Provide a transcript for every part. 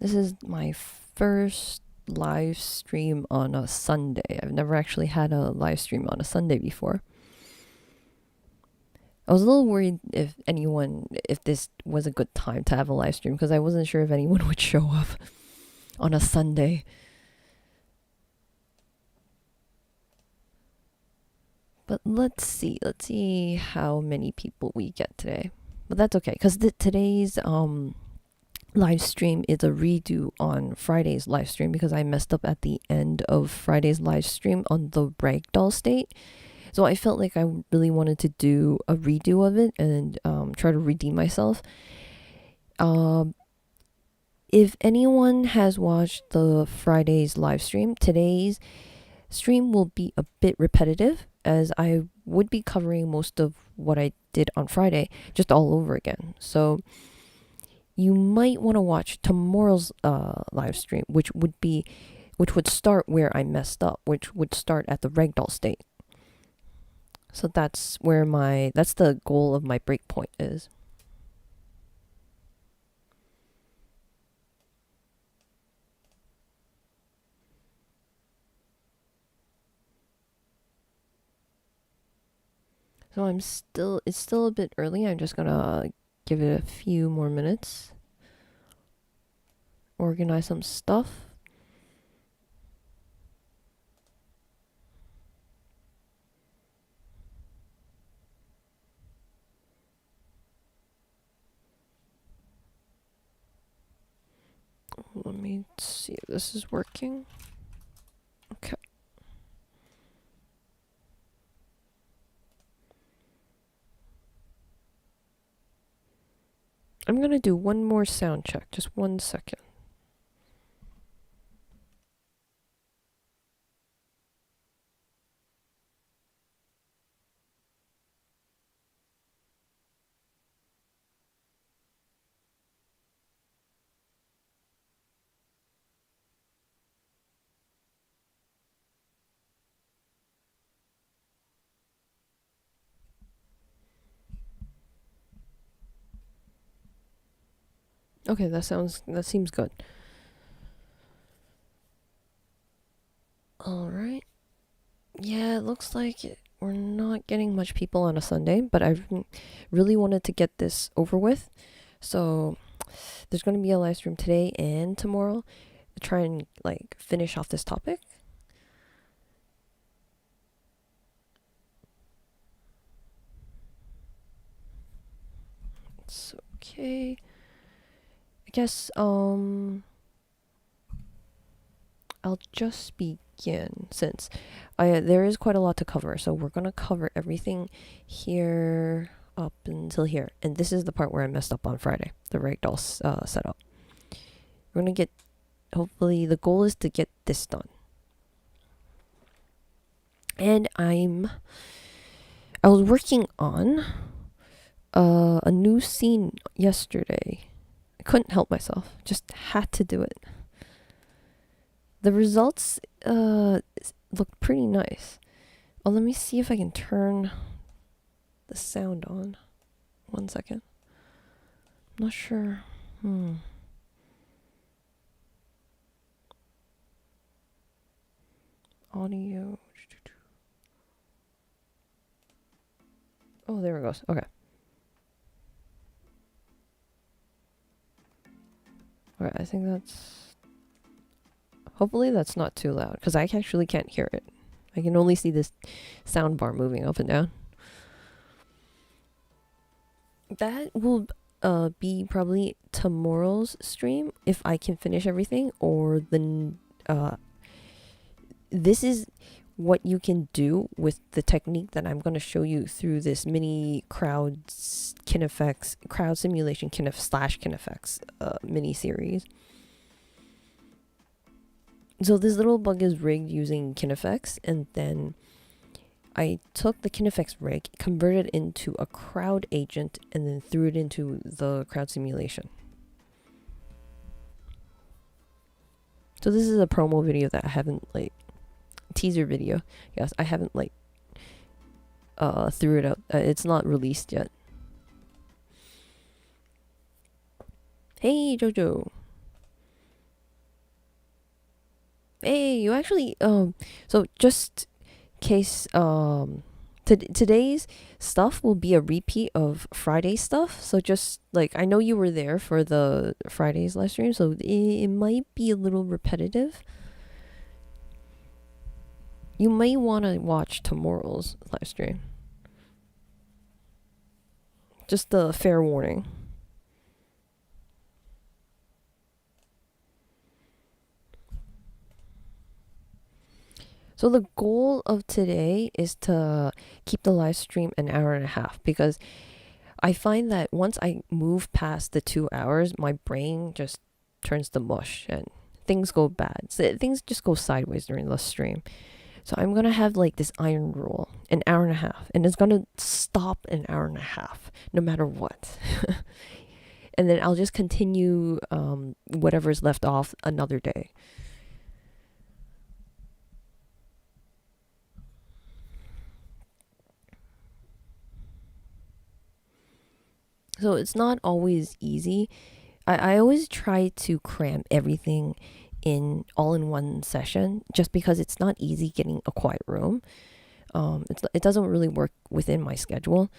This is my first live stream on a Sunday. I've never actually had a live stream on a Sunday before. I was a little worried if this was a good time to have a live stream, because I wasn't sure if anyone would show up on a Sunday. But let's see how many people we get today. But that's okay, because today's live stream is a redo on Friday's live stream, because I messed up at the end of Friday's live stream on the Ragdoll state. So I felt like I really wanted to do a redo of it and try to redeem myself. If anyone has watched the Friday's live stream, today's stream will be a bit repetitive, as I would be covering most of what I did on Friday just all over again. So you might want to watch tomorrow's live stream, which would start where I messed up, which would start at the Ragdoll state. So that's the goal of my breakpoint is. So it's still a bit early. I'm just gonna give it a few more minutes. Organize some stuff. Let me see if this is working. Okay. I'm gonna do one more sound check. Just 1 second. Okay, that seems good. Alright. Yeah, it looks like we're not getting much people on a Sunday, but I really wanted to get this over with. So there's going to be a live stream today and tomorrow to try and finish off this topic. It's okay. I guess I'll just begin, since there is quite a lot to cover. So we're gonna cover everything here up until here, and this is the part where I messed up on Friday, the Ragdoll setup. We're gonna get, hopefully the goal is to get this done. And I was working on a new scene yesterday. I couldn't help myself, just had to do it. The results looked pretty nice. Oh, let me see if I can turn the sound on. 1 second. I'm not sure. Audio. Oh, there it goes. Okay. Alright, I think that's... Hopefully that's not too loud, because I actually can't hear it. I can only see this sound bar moving up and down. That will be probably tomorrow's stream, if I can finish everything, or this is what you can do with the technique that I'm going to show you through this mini Crowd Simulations Kine FX mini series. So this little bug is rigged using Kine FX, and then I took the Kine FX rig, converted it into a crowd agent, and then threw it into the crowd simulation. So this is a promo video that I haven't teaser video. Yes, I haven't threw it out. It's not released yet. Hey Jojo. Hey, you actually so just case today's stuff will be a repeat of Friday's stuff. So just like I know you were there for the Friday's live stream, so it might be a little repetitive. You may want to watch tomorrow's live stream. Just a fair warning. So the goal of today is to keep the live stream an hour and a half, because I find that once I move past the 2 hours, my brain just turns to mush and things go bad. So things just go sideways during the stream. So I'm going to have like this iron rule, an hour and a half, and it's going to stop an hour and a half no matter what. And then I'll just continue whatever's left off another day. So it's not always easy. I always try to cram everything in all in one session, just because it's not easy getting a quiet room. It doesn't really work within my schedule.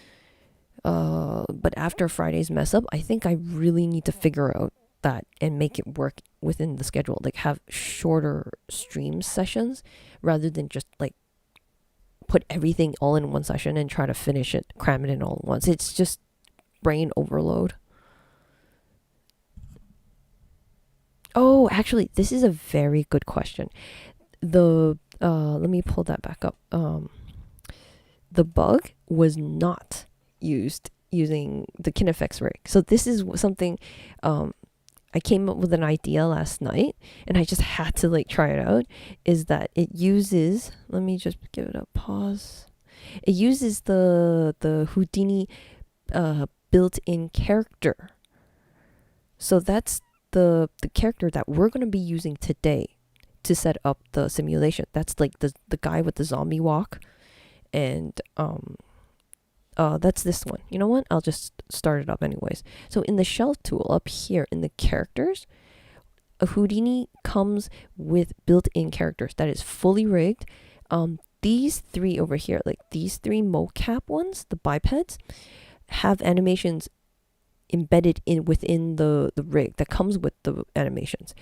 But after Friday's mess up, I think I really need to figure out that and make it work within the schedule. Like have shorter stream sessions rather than just like put everything all in one session and try to finish it, cram it in all at once. It's just brain overload. Oh, actually, this is a very good question. Let me pull that back up. The bug was not used using the Kine FX rig. So this is something I came up with an idea last night and I just had to like try it out, is that it uses, let me just give it a pause. It uses the Houdini built-in character. So that's the character that we're going to be using today to set up the simulation. That's like the guy with the zombie walk, and that's this one. You know what? I'll just start it up anyways. So in the shelf tool up here in the characters, a Houdini comes with built-in characters that is fully rigged. These three over here, like these three mocap ones, the bipeds, have animations embedded in within the rig that comes with the animations.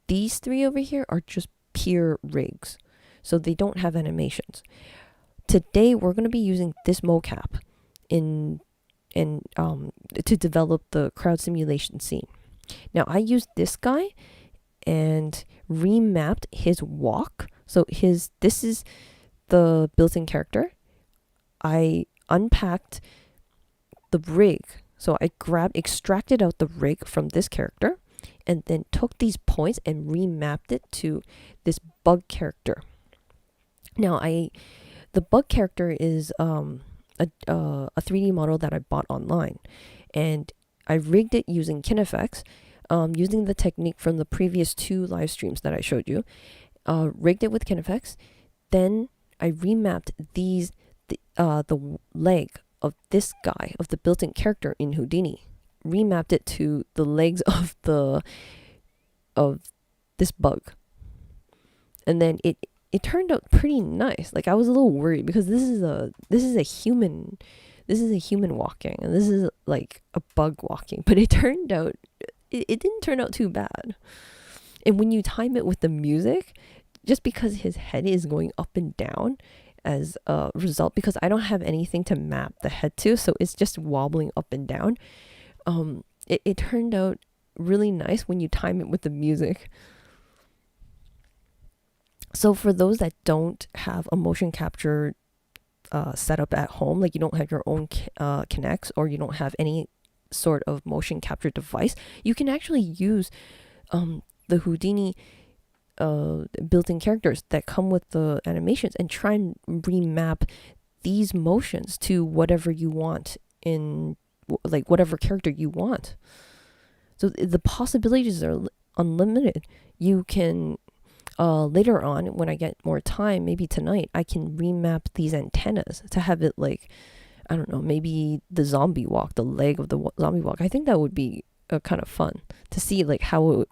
These three over here are just pure rigs, so they don't have animations. Today we're going to be using this mocap to develop the crowd simulation scene. Now I used this guy and remapped his walk. So this is the built-in character. I unpacked the rig. So I extracted out the rig from this character and then took these points and remapped it to this bug character. Now the bug character is a 3D model that I bought online, and I rigged it using Kine FX, using the technique from the previous 2 live streams that I showed you. Rigged it with Kine FX, then I remapped the leg of this guy, of the built-in character in Houdini, remapped it to the legs of this bug, and then it turned out pretty nice. Like I was a little worried because this is a human walking, and this is like a bug walking, but it turned out it didn't turn out too bad. And when you time it with the music, just because his head is going up and down as a result, because I don't have anything to map the head to, so it's just wobbling up and down. It turned out really nice when you time it with the music. So for those that don't have a motion capture setup at home, like you don't have your own Kinects, or you don't have any sort of motion capture device, you can actually use the Houdini built-in characters that come with the animations and try and remap these motions to whatever you want, in like whatever character you want. So the possibilities are unlimited. You can later on, when I get more time, maybe tonight, I can remap these antennas to have it like, I don't know, maybe the zombie walk, the leg of the zombie walk. I think that would be kind of fun to see, like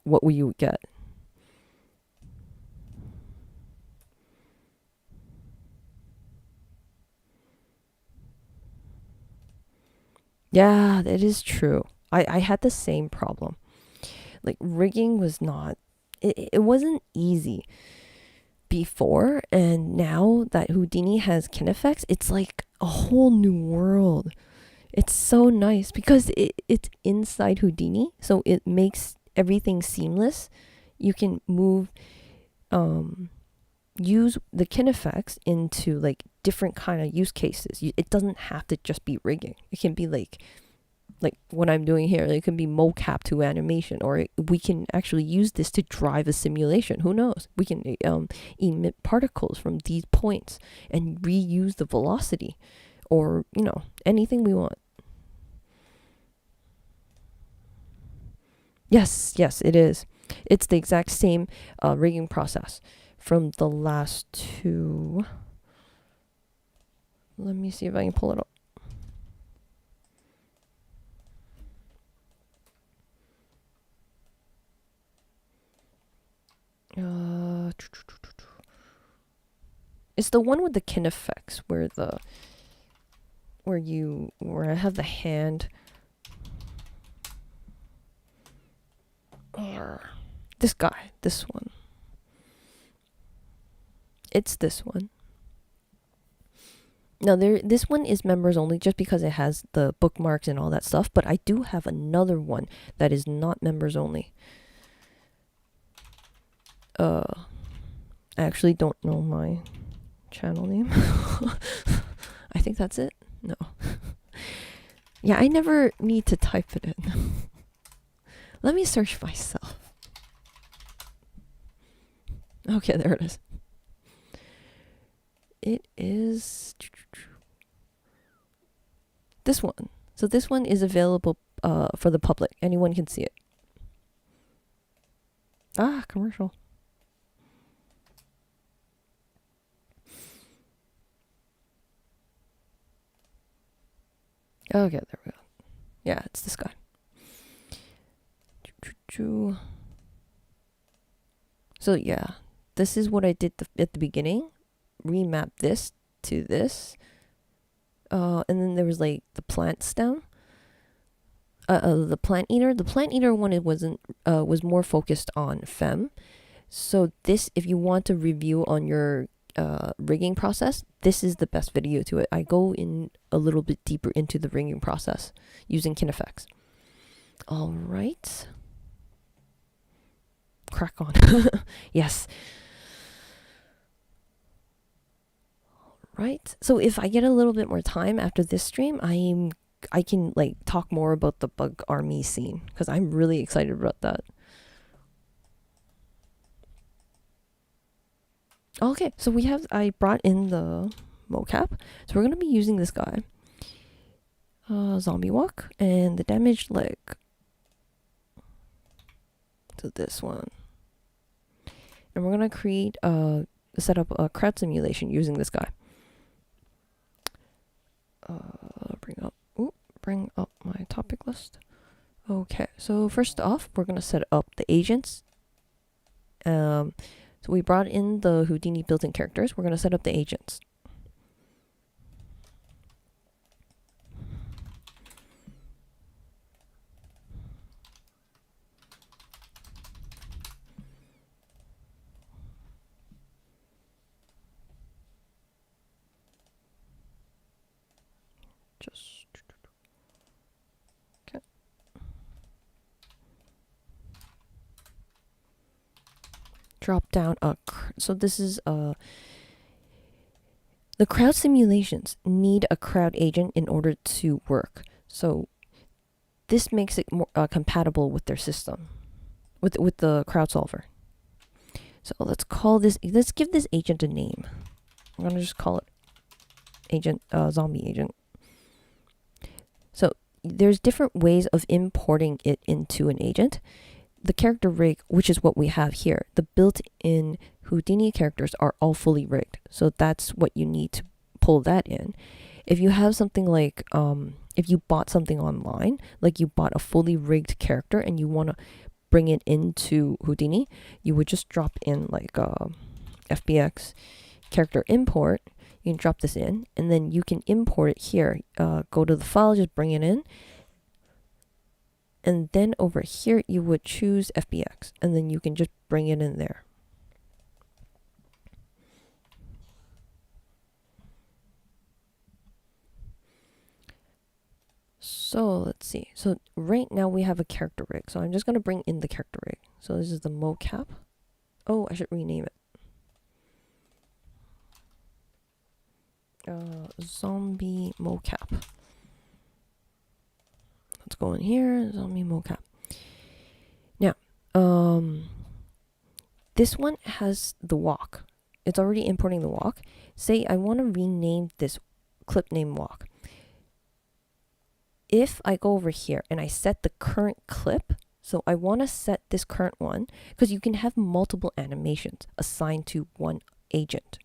what you would get. Yeah, that is true. I had the same problem. Like rigging was not, it wasn't easy before, and now that Houdini has Kine FX, it's like a whole new world. It's so nice because it's inside Houdini, so it makes everything seamless. You can move, use the Kine FX into like different kind of use cases. It doesn't have to just be rigging. It can be like what I'm doing here. It can be mocap to animation, or we can actually use this to drive a simulation. Who knows? We can emit particles from these points and reuse the velocity, or anything we want. Yes, it is. It's the exact same rigging process from the last two. Let me see if I can pull it up. It's the one with the Kine FX where I have the hand. This guy, this one. It's this one. Now this one is members only just because it has the bookmarks and all that stuff, but I do have another one that is not members only. I actually don't know my channel name. I think that's it. No. Yeah, I never need to type it in. Let me search myself. Okay, there it is. It is this one. So this one is available for the public. Anyone can see it. Commercial. Okay, there we go. Yeah, it's this guy. So yeah, this is what I did at the beginning. Remap this to this. And then there was like the plant stem. The plant eater. The plant eater one, it was more focused on fem. So this, if you want to review on your rigging process, this is the best video to it. I go in a little bit deeper into the rigging process using Kine FX. All right. Crack on. Yes. All right. So if I get a little bit more time after this stream, I can like talk more about the bug army scene because I'm really excited about that. Okay, so I brought in the mocap. So we're going to be using this guy. Zombie walk and the damaged leg. So this one. And we're going to set up a crowd simulation using this guy. Bring up my topic list. Okay, so first off, we're going to set up the agents. So we brought in the Houdini built-in characters. We're going to set up the agents. Okay. Drop down so this is the crowd simulations need a crowd agent in order to work. So this makes it more compatible with their system, with the crowd solver. So let's give this agent a name. I'm gonna just call it agent, zombie agent. So there's different ways of importing it into an agent. The character rig, which is what we have here, the built-in Houdini characters are all fully rigged. So that's what you need to pull that in. If you have something like, if you bought something online, like you bought a fully rigged character and you want to bring it into Houdini, you would just drop in like FBX character import. You can drop this in, and then you can import it here. Go to the file, just bring it in. And then over here, you would choose FBX, and then you can just bring it in there. So let's see. So right now we have a character rig. So I'm just going to bring in the character rig. So this is the mocap. Oh, I should rename it. Zombie mocap. Let's go in here, zombie mocap. Now, this one has the walk. It's already importing the walk. Say I want to rename this clip name walk. If I go over here and I set the current clip, so I want to set this current one, because you can have multiple animations assigned to one agent.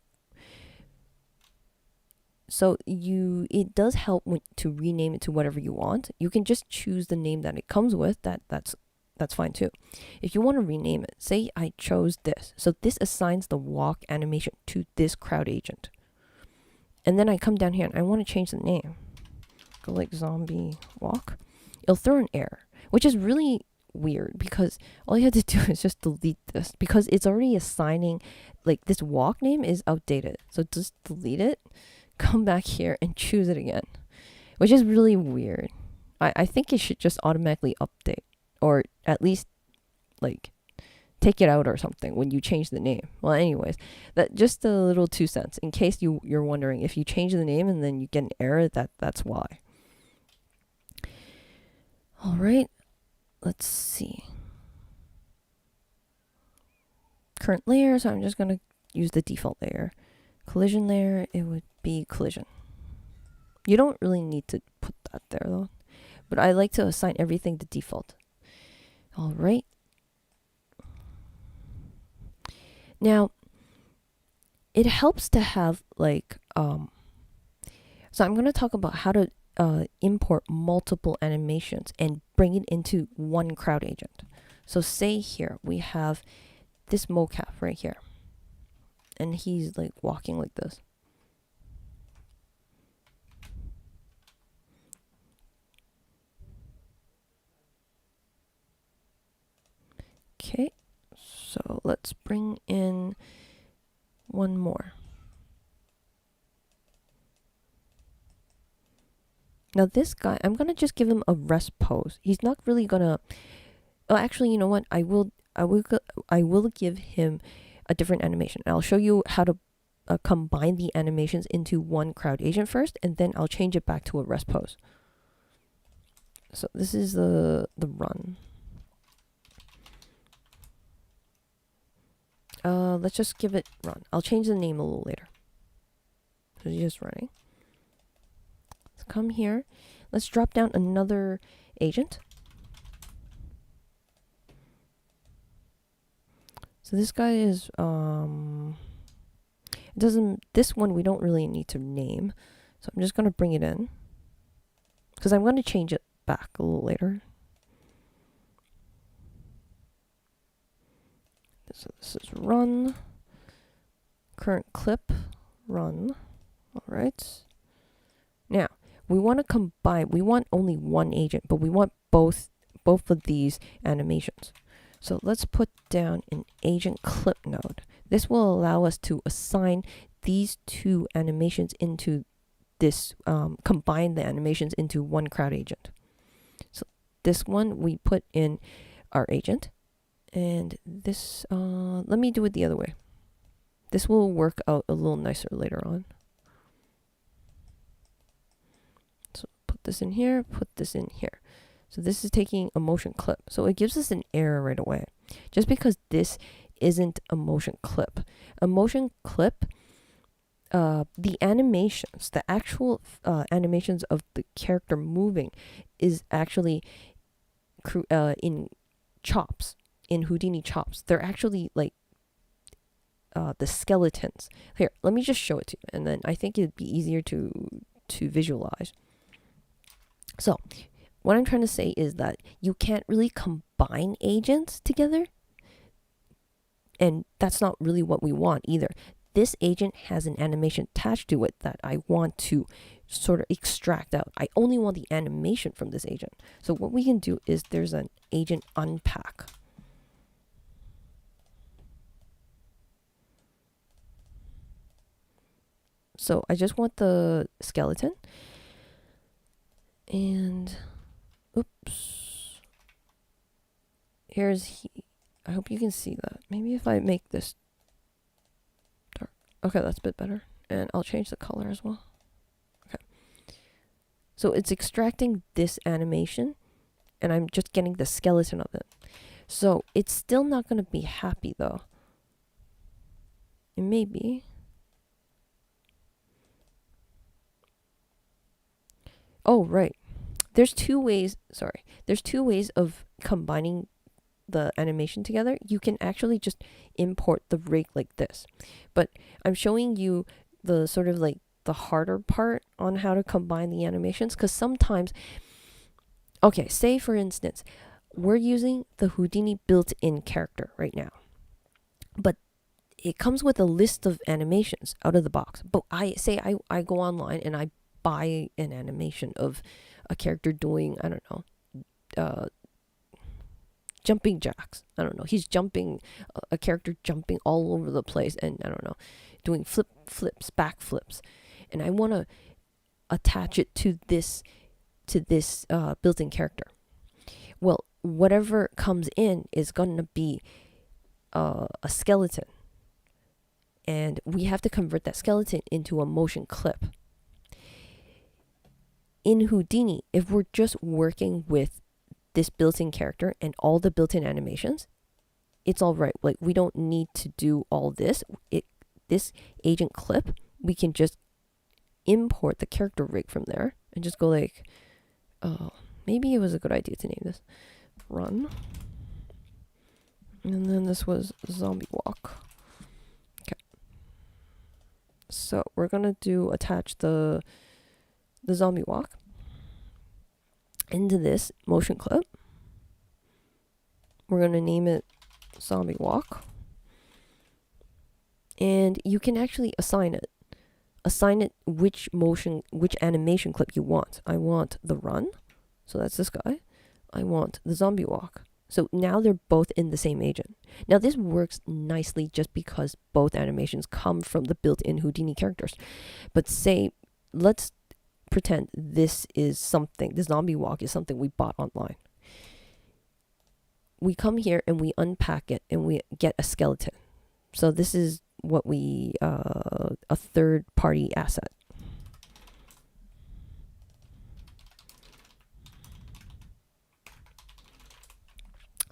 So it does help to rename it to whatever you want. You can just choose the name that it comes with. That's fine too. If you want to rename it, say I chose this. So this assigns the walk animation to this crowd agent. And then I come down here and I want to change the name. Go like zombie walk. It'll throw an error, which is really weird because all you have to do is just delete this because it's already assigning, like, this walk name is outdated. So just delete it, come back here and choose it again, which is really weird. I think it should just automatically update, or at least like take it out or something when you change the name. Well, anyways, that just a little 2 cents in case you're wondering if you change the name and then you get an error, that's why. All right, let's see. Current layer, so I'm just going to use the default layer. Collision layer, it would be collision. You don't really need to put that there though, but I like to assign everything to default. All right. Now, it helps to have like, so I'm going to talk about how to import multiple animations and bring it into one crowd agent. So say here we have this mocap right here, and he's like walking like this. Okay, so let's bring in one more. Now this guy, I'm gonna just give him a rest pose. He's not really gonna. Oh, actually, you know what? I will give him a different animation. I'll show you how to combine the animations into one crowd agent first, and then I'll change it back to a rest pose. So this is the run. Let's just give it run. I'll change the name a little later. So he's just running. Let's come here. Let's drop down another agent. So this guy is this one we don't really need to name. So I'm just going to bring it in because I'm going to change it back a little later. So this is run, current clip, run. All right. Now we want to combine. We want only one agent, but we want both of these animations. So let's put down an agent clip node. This will allow us to assign these two animations into this, combine the animations into one crowd agent. So this one we put in our agent, and this, let me do it the other way. This will work out a little nicer later on. So put this in here, put this in here. So this is taking a motion clip. So it gives us an error right away. Just because this isn't a motion clip. A motion clip, the animations, the actual animations of the character moving is actually in chops, in Houdini chops. They're actually like the skeletons. Here, let me just show it to you, and then I think it'd be easier to visualize. So what I'm trying to say is that you can't really combine agents together, and that's not really what we want either. this agent has an animation attached to it that I want to sort of extract out. I only want the animation from this agent. So what we can do is there's an agent unpack. So I just want the skeleton. And oops. I hope you can see that. Maybe if I make this dark. Okay, that's a bit better. And I'll change the color as well. Okay. So it's extracting this animation, and I'm just getting the skeleton of it. So it's still not going to be happy though. It may be. Oh, right. There's two ways of combining the animation together. You can actually just import the rig like this. But I'm showing you the sort of like the harder part on how to combine the animations, because sometimes, okay, say for instance, we're using the Houdini built-in character right now. But it comes with a list of animations out of the box. But I go online and I buy an animation of a character doing, I don't know, jumping jacks. I don't know. He's jumping, a character jumping all over the place, and I don't know, doing flips, backflips. And I want to attach it to this built-in character. Well, whatever comes in is going to be a skeleton. And we have to convert that skeleton into a motion clip. In Houdini, if we're just working with this built-in character and all the built-in animations, it's all right. Like, we don't need to do all this. This agent clip, we can just import the character rig from there and just go like, maybe it was a good idea to name this run. And then this was zombie walk. Okay. So we're gonna attach the zombie walk into this motion clip. We're going to name it zombie walk. And you can actually assign it which animation clip you want. I want the run. So that's this guy. I want the zombie walk. So now they're both in the same agent. Now this works nicely just because both animations come from the built-in Houdini characters. But let's pretend this zombie walk is something we bought online. We come here and we unpack it and we get a skeleton. So this is what a third-party asset.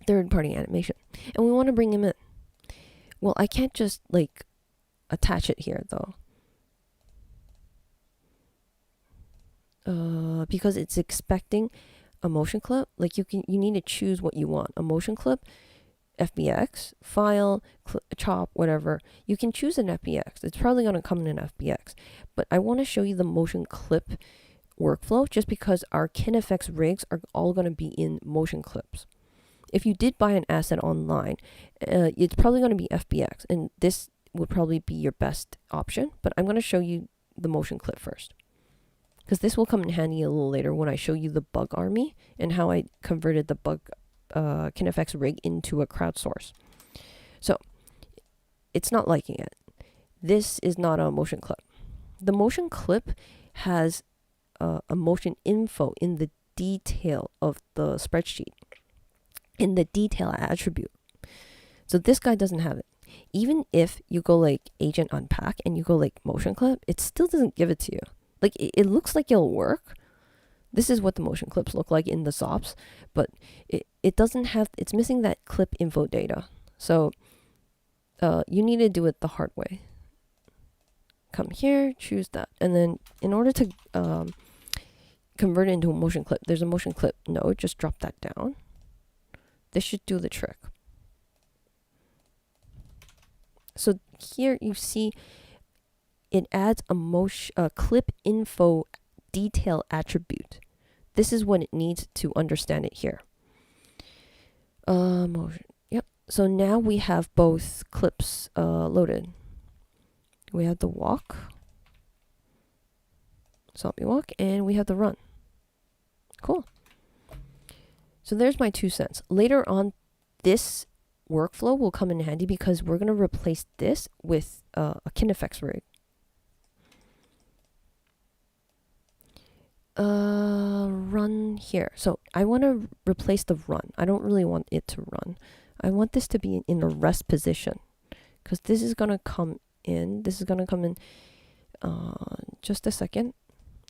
Third-party animation. And we want to bring him in. Well, I can't just like attach it here though. Because it's expecting a motion clip. Like you need to choose what you want. A motion clip, FBX, file, chop, whatever. You can choose an FBX. It's probably going to come in an FBX. But I want to show you the motion clip workflow just because our Kine FX rigs are all going to be in motion clips. If you did buy an asset online, it's probably going to be FBX. And this would probably be your best option. But I'm going to show you the motion clip first, because this will come in handy a little later when I show you the bug army and how I converted the bug Kine FX rig into a crowdsource. So it's not liking it. This is not a motion clip. The motion clip has a motion info in the detail of the spreadsheet, in the detail attribute. So this guy doesn't have it. Even if you go like agent unpack and you go like motion clip, it still doesn't give it to you. Like, it looks like it'll work. This is what the motion clips look like in the SOPs, but it doesn't have, it's missing that clip info data. So you need to do it the hard way. Come here, choose that. And then in order to convert it into a motion clip, there's a motion clip node. Just drop that down. This should do the trick. So here you see it adds a clip info detail attribute. This is what it needs to understand it here. Motion. Yep. So now we have both clips loaded. We have the walk, zombie walk, and we have the run. Cool. So there's my 2 cents. Later on, this workflow will come in handy because we're going to replace this with a Kine FX rig. Run here. So I want to replace the run. I don't really want it to run. I want this to be in a rest position because this is going to come in. This is going to come in just a second.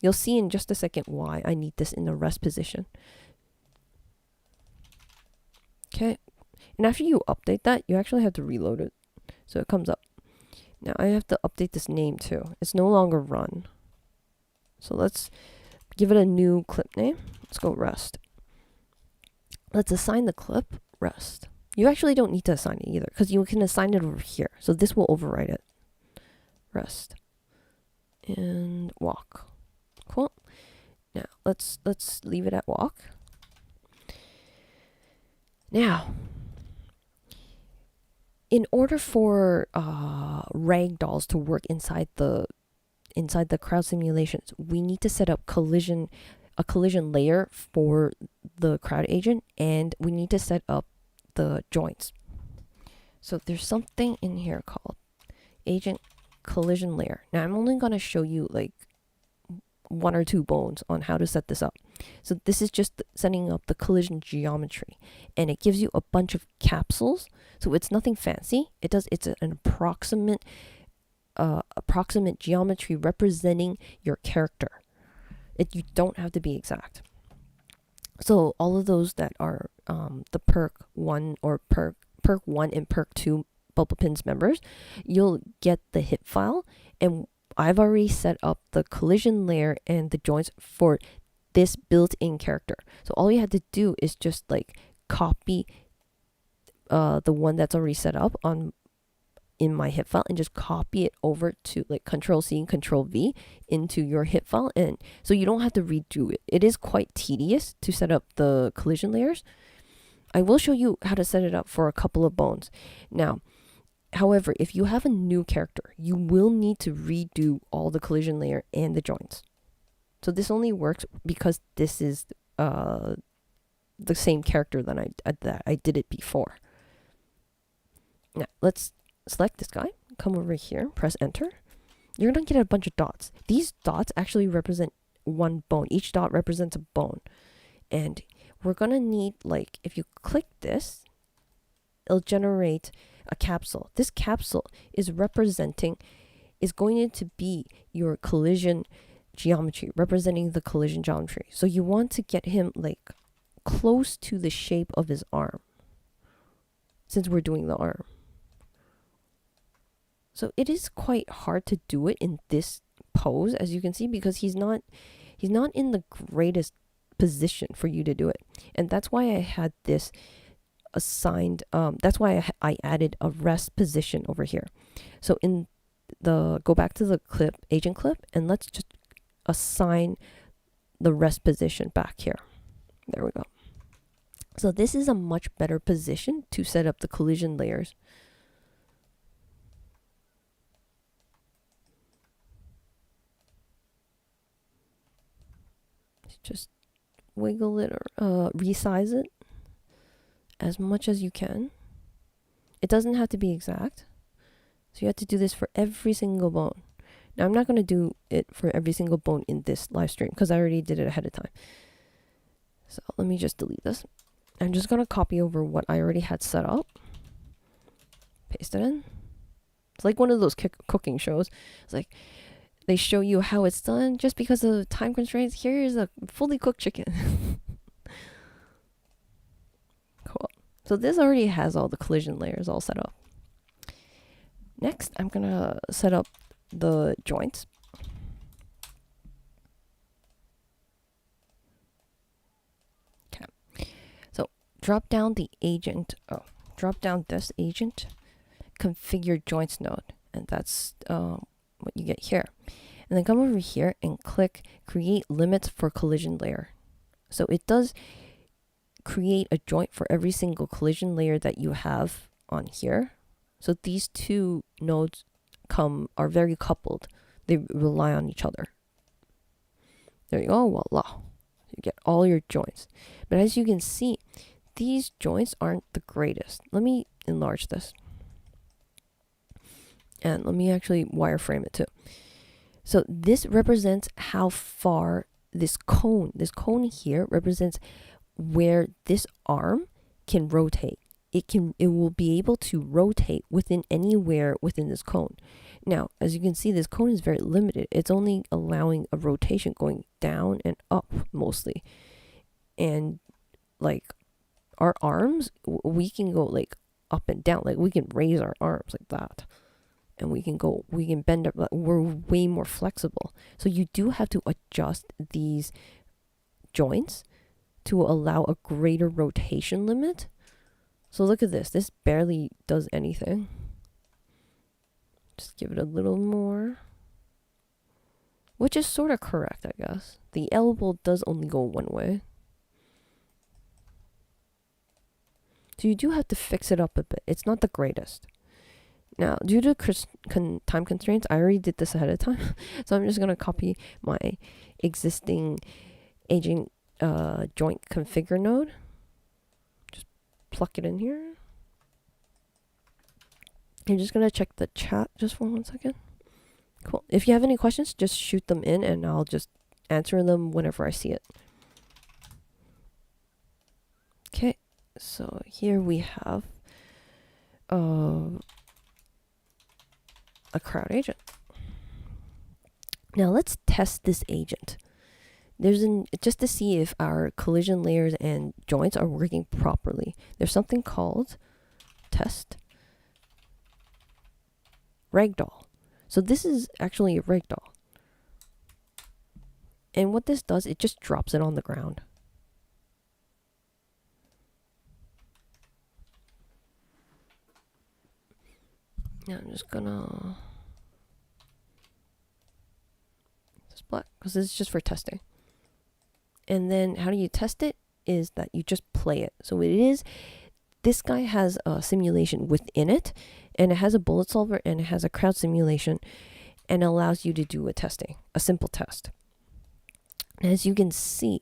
You'll see in just a second why I need this in a rest position. Okay. And after you update that, you actually have to reload it. So it comes up. Now I have to update this name too. It's no longer run. So let's give it a new clip name. Let's go rest. Let's assign the clip rest. You actually don't need to assign it either because you can assign it over here. So this will override it. Rest. And walk. Cool. Now let's leave it at walk. Now, in order for Ragdolls to work inside the crowd simulations, we need to set up a collision layer for the crowd agent, and we need to set up the joints. So there's something in here called agent collision layer. Now I'm only going to show you like 1 or 2 bones on how to set this up. So this is just setting up the collision geometry, and it gives you a bunch of capsules. So it's nothing fancy. It's an approximate geometry representing your character. You don't have to be exact. So all of those that are the Perk 1 or Perk 1 and Perk 2 bubblepins members, you'll get the hit file, and I've already set up the collision layer and the joints for this built-in character. So all you have to do is just like copy the one that's already set up in my hit file and just copy it over to like Control-C and Control-V into your hit file, and so you don't have to redo it. It is quite tedious to set up the collision layers. I will show you how to set it up for a couple of bones. Now, however, if you have a new character, you will need to redo all the collision layer and the joints. So this only works because this is the same character that I did it before. Now, let's select this guy, come over here, press enter. You're going to get a bunch of dots. These dots actually represent one bone. Each dot represents a bone. And we're going to need, like, if you click this, it'll generate a capsule. This capsule is going to be your collision geometry, representing the collision geometry. So you want to get him like close to the shape of his arm, since we're doing the arm. So it is quite hard to do it in this pose, as you can see, because he's not in the greatest position for you to do it. And that's why I had this assigned, that's why I added a rest position over here. So go back to the clip, agent clip, and let's just assign the rest position back here. There we go. So this is a much better position to set up the collision layers. Just wiggle it or resize it as much as you can. It doesn't have to be exact. So you have to do this for every single bone. Now I'm not going to do it for every single bone in this live stream because I already did it ahead of time. So let me just delete this. I'm just going to copy over what I already had set up. Paste it in. It's like one of those cooking shows. It's like they show you how it's done just because of time constraints. Here is a fully cooked chicken. Cool. So this already has all the collision layers all set up. Next, I'm going to set up the joints. Okay. So drop down the agent. Drop down this agent, configure joints node, and that's what you get here. And then come over here and click create limits for collision layer. So it does create a joint for every single collision layer that you have on here. So these two nodes are very coupled. They rely on each other. There you go, voila. You get all your joints. But as you can see, these joints aren't the greatest. Let me enlarge this. And let me actually wireframe it too. So this represents how far this cone here represents where this arm can rotate. It will be able to rotate within anywhere within this cone. Now, as you can see, this cone is very limited. It's only allowing a rotation going down and up mostly. And like our arms, we can go like up and down. Like we can raise our arms like that. And we can bend up. We're way more flexible. So you do have to adjust these joints to allow a greater rotation limit. So look at this. This barely does anything. Just give it a little more. Which is sort of correct, I guess. The elbow does only go one way. So you do have to fix it up a bit. It's not the greatest. Now, due to time constraints, I already did this ahead of time. So I'm just going to copy my existing agent joint configure node. Just pluck it in here. I'm just going to check the chat just for 1 second. Cool. If you have any questions, just shoot them in and I'll just answer them whenever I see it. Okay. So here we have a crowd agent. Now let's test this agent. Just to see if our collision layers and joints are working properly. There's something called test Ragdoll. So this is actually a Ragdoll. And what this does, it just drops it on the ground. Now I'm just gonna split because this is just for testing. And then how do you test it is that you just play it. So this guy has a simulation within it, and it has a bullet solver and it has a crowd simulation, and allows you to do a simple test. As you can see,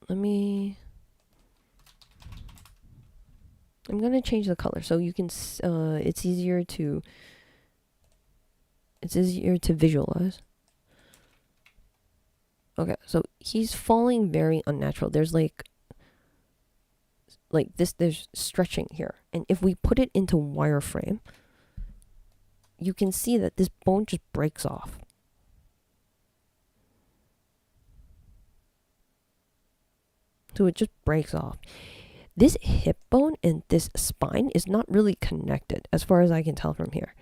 I'm gonna change the color so you can it's easier to visualize. Okay, so he's falling very unnatural. There's like this, there's stretching here. And if we put it into wireframe, you can see that this bone just breaks off. So it just breaks off. This hip bone and this spine is not really connected as far as I can tell from here.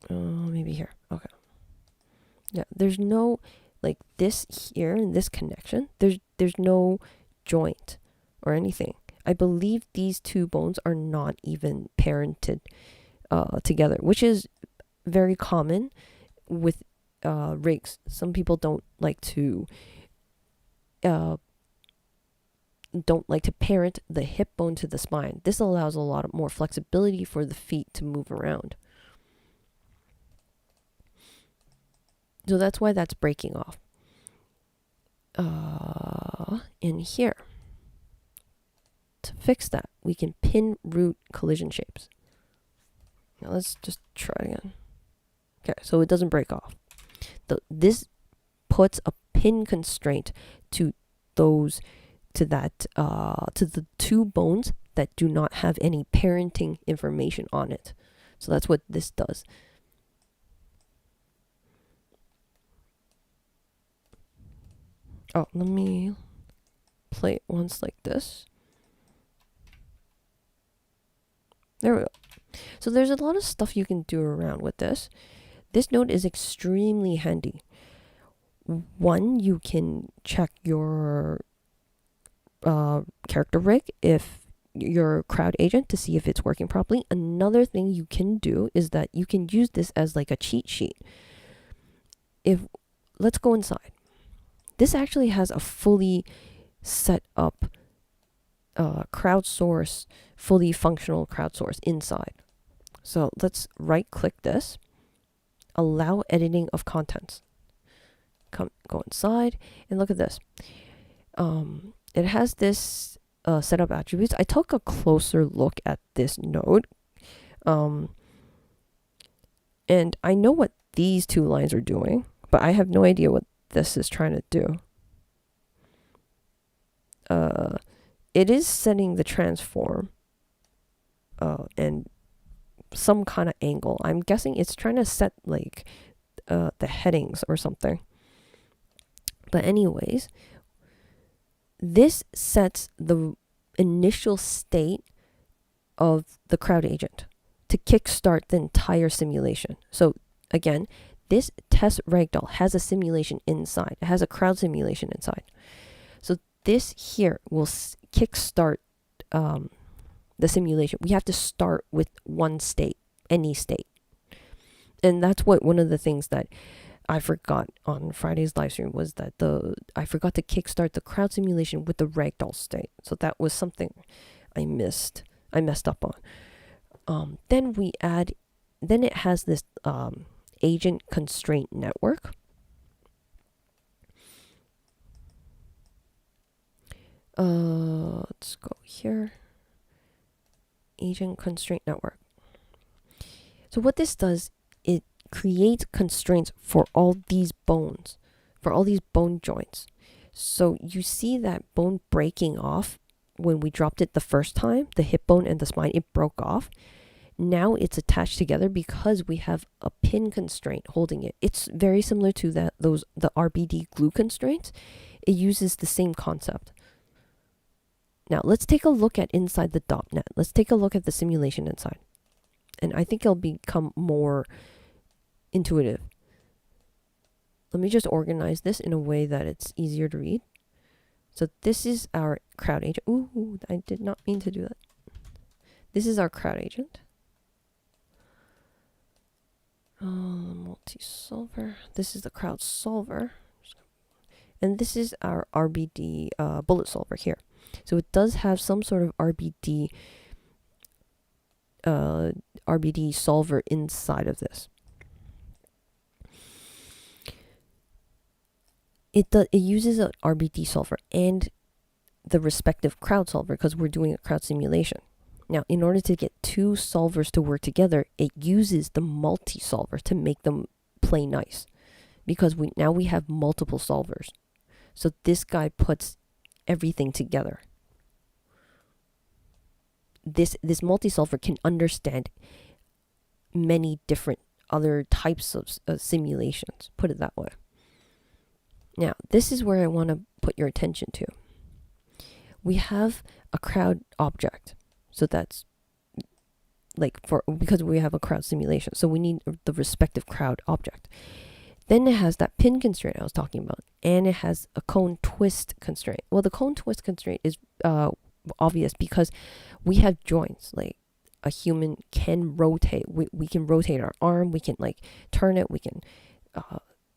Maybe here. Okay. Yeah, there's no like this here and this connection. There's no joint or anything. I believe these two bones are not even parented together, which is very common with rigs. Some people don't like to parent the hip bone to the spine. This allows a lot more flexibility for the feet to move around. So that's why that's breaking off. In here, to fix that, we can pin root collision shapes. Now let's just try again. Okay, so it doesn't break off. This puts a pin constraint to the two bones that do not have any parenting information on it. So that's what this does. Oh, let me play it once like this. There we go. So there's a lot of stuff you can do around with this. This node is extremely handy. One, you can check your character rig, if your crowd agent, to see if it's working properly. Another thing you can do is that you can use this as like a cheat sheet. Let's go inside. This actually has a fully set up crowdsource, fully functional crowdsource inside. So let's right click this, allow editing of contents. Go inside and look at this. It has this setup attributes. I took a closer look at this node. And I know what these two lines are doing, but I have no idea what this is trying to do. It is setting the transform and some kind of angle. I'm guessing it's trying to set like the headings or something. But anyways, this sets the initial state of the crowd agent to kickstart the entire simulation. So again, this test ragdoll has a simulation inside. It has a crowd simulation inside. So this here will kickstart the simulation. We have to start with one state, any state. And that's what one of the things that I forgot on Friday's live stream was that I forgot to kickstart the crowd simulation with the ragdoll state. So that was something I messed up on. Then it has this agent constraint network. Let's go here. Agent constraint network. So what this does, it creates constraints for all these bones, for all these bone joints. So you see that bone breaking off when we dropped it the first time, the hip bone and the spine, it broke off. Now it's attached together because we have a pin constraint holding it. It's very similar to the RBD glue constraints. It uses the same concept. Now let's take a look at inside the Dopnet. Let's take a look at the simulation inside. And I think it'll become more intuitive. Let me just organize this in a way that it's easier to read. So this is our crowd agent. Ooh, I did not mean to do that. This is our crowd agent. Multi-solver. This is the crowd solver. And this is our RBD bullet solver here. So it does have some sort of RBD solver inside of this. It uses an RBD solver and the respective crowd solver because we're doing a crowd simulation. Now, in order to get two solvers to work together, it uses the multi-solver to make them play nice because now we have multiple solvers. So this guy puts everything together. This multi-solver can understand many different other types of simulations, put it that way. Now, this is where I want to put your attention to. We have a crowd object. So that's because we have a crowd simulation. So we need the respective crowd object. Then it has that pin constraint I was talking about. And it has a cone twist constraint. Well, the cone twist constraint is obvious because we have joints. Like a human can rotate. We can rotate our arm. We can turn it. We can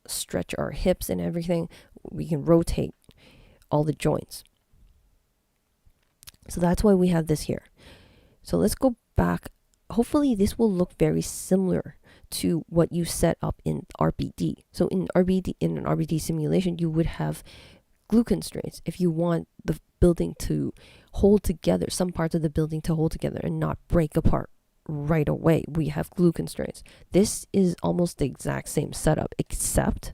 stretch our hips and everything. We can rotate all the joints. So that's why we have this here. So let's go back. Hopefully this will look very similar to what you set up in RBD. So in an RBD simulation, you would have glue constraints if you want the building to hold together, some parts of the building to hold together and not break apart right away. We have glue constraints. This is almost the exact same setup, except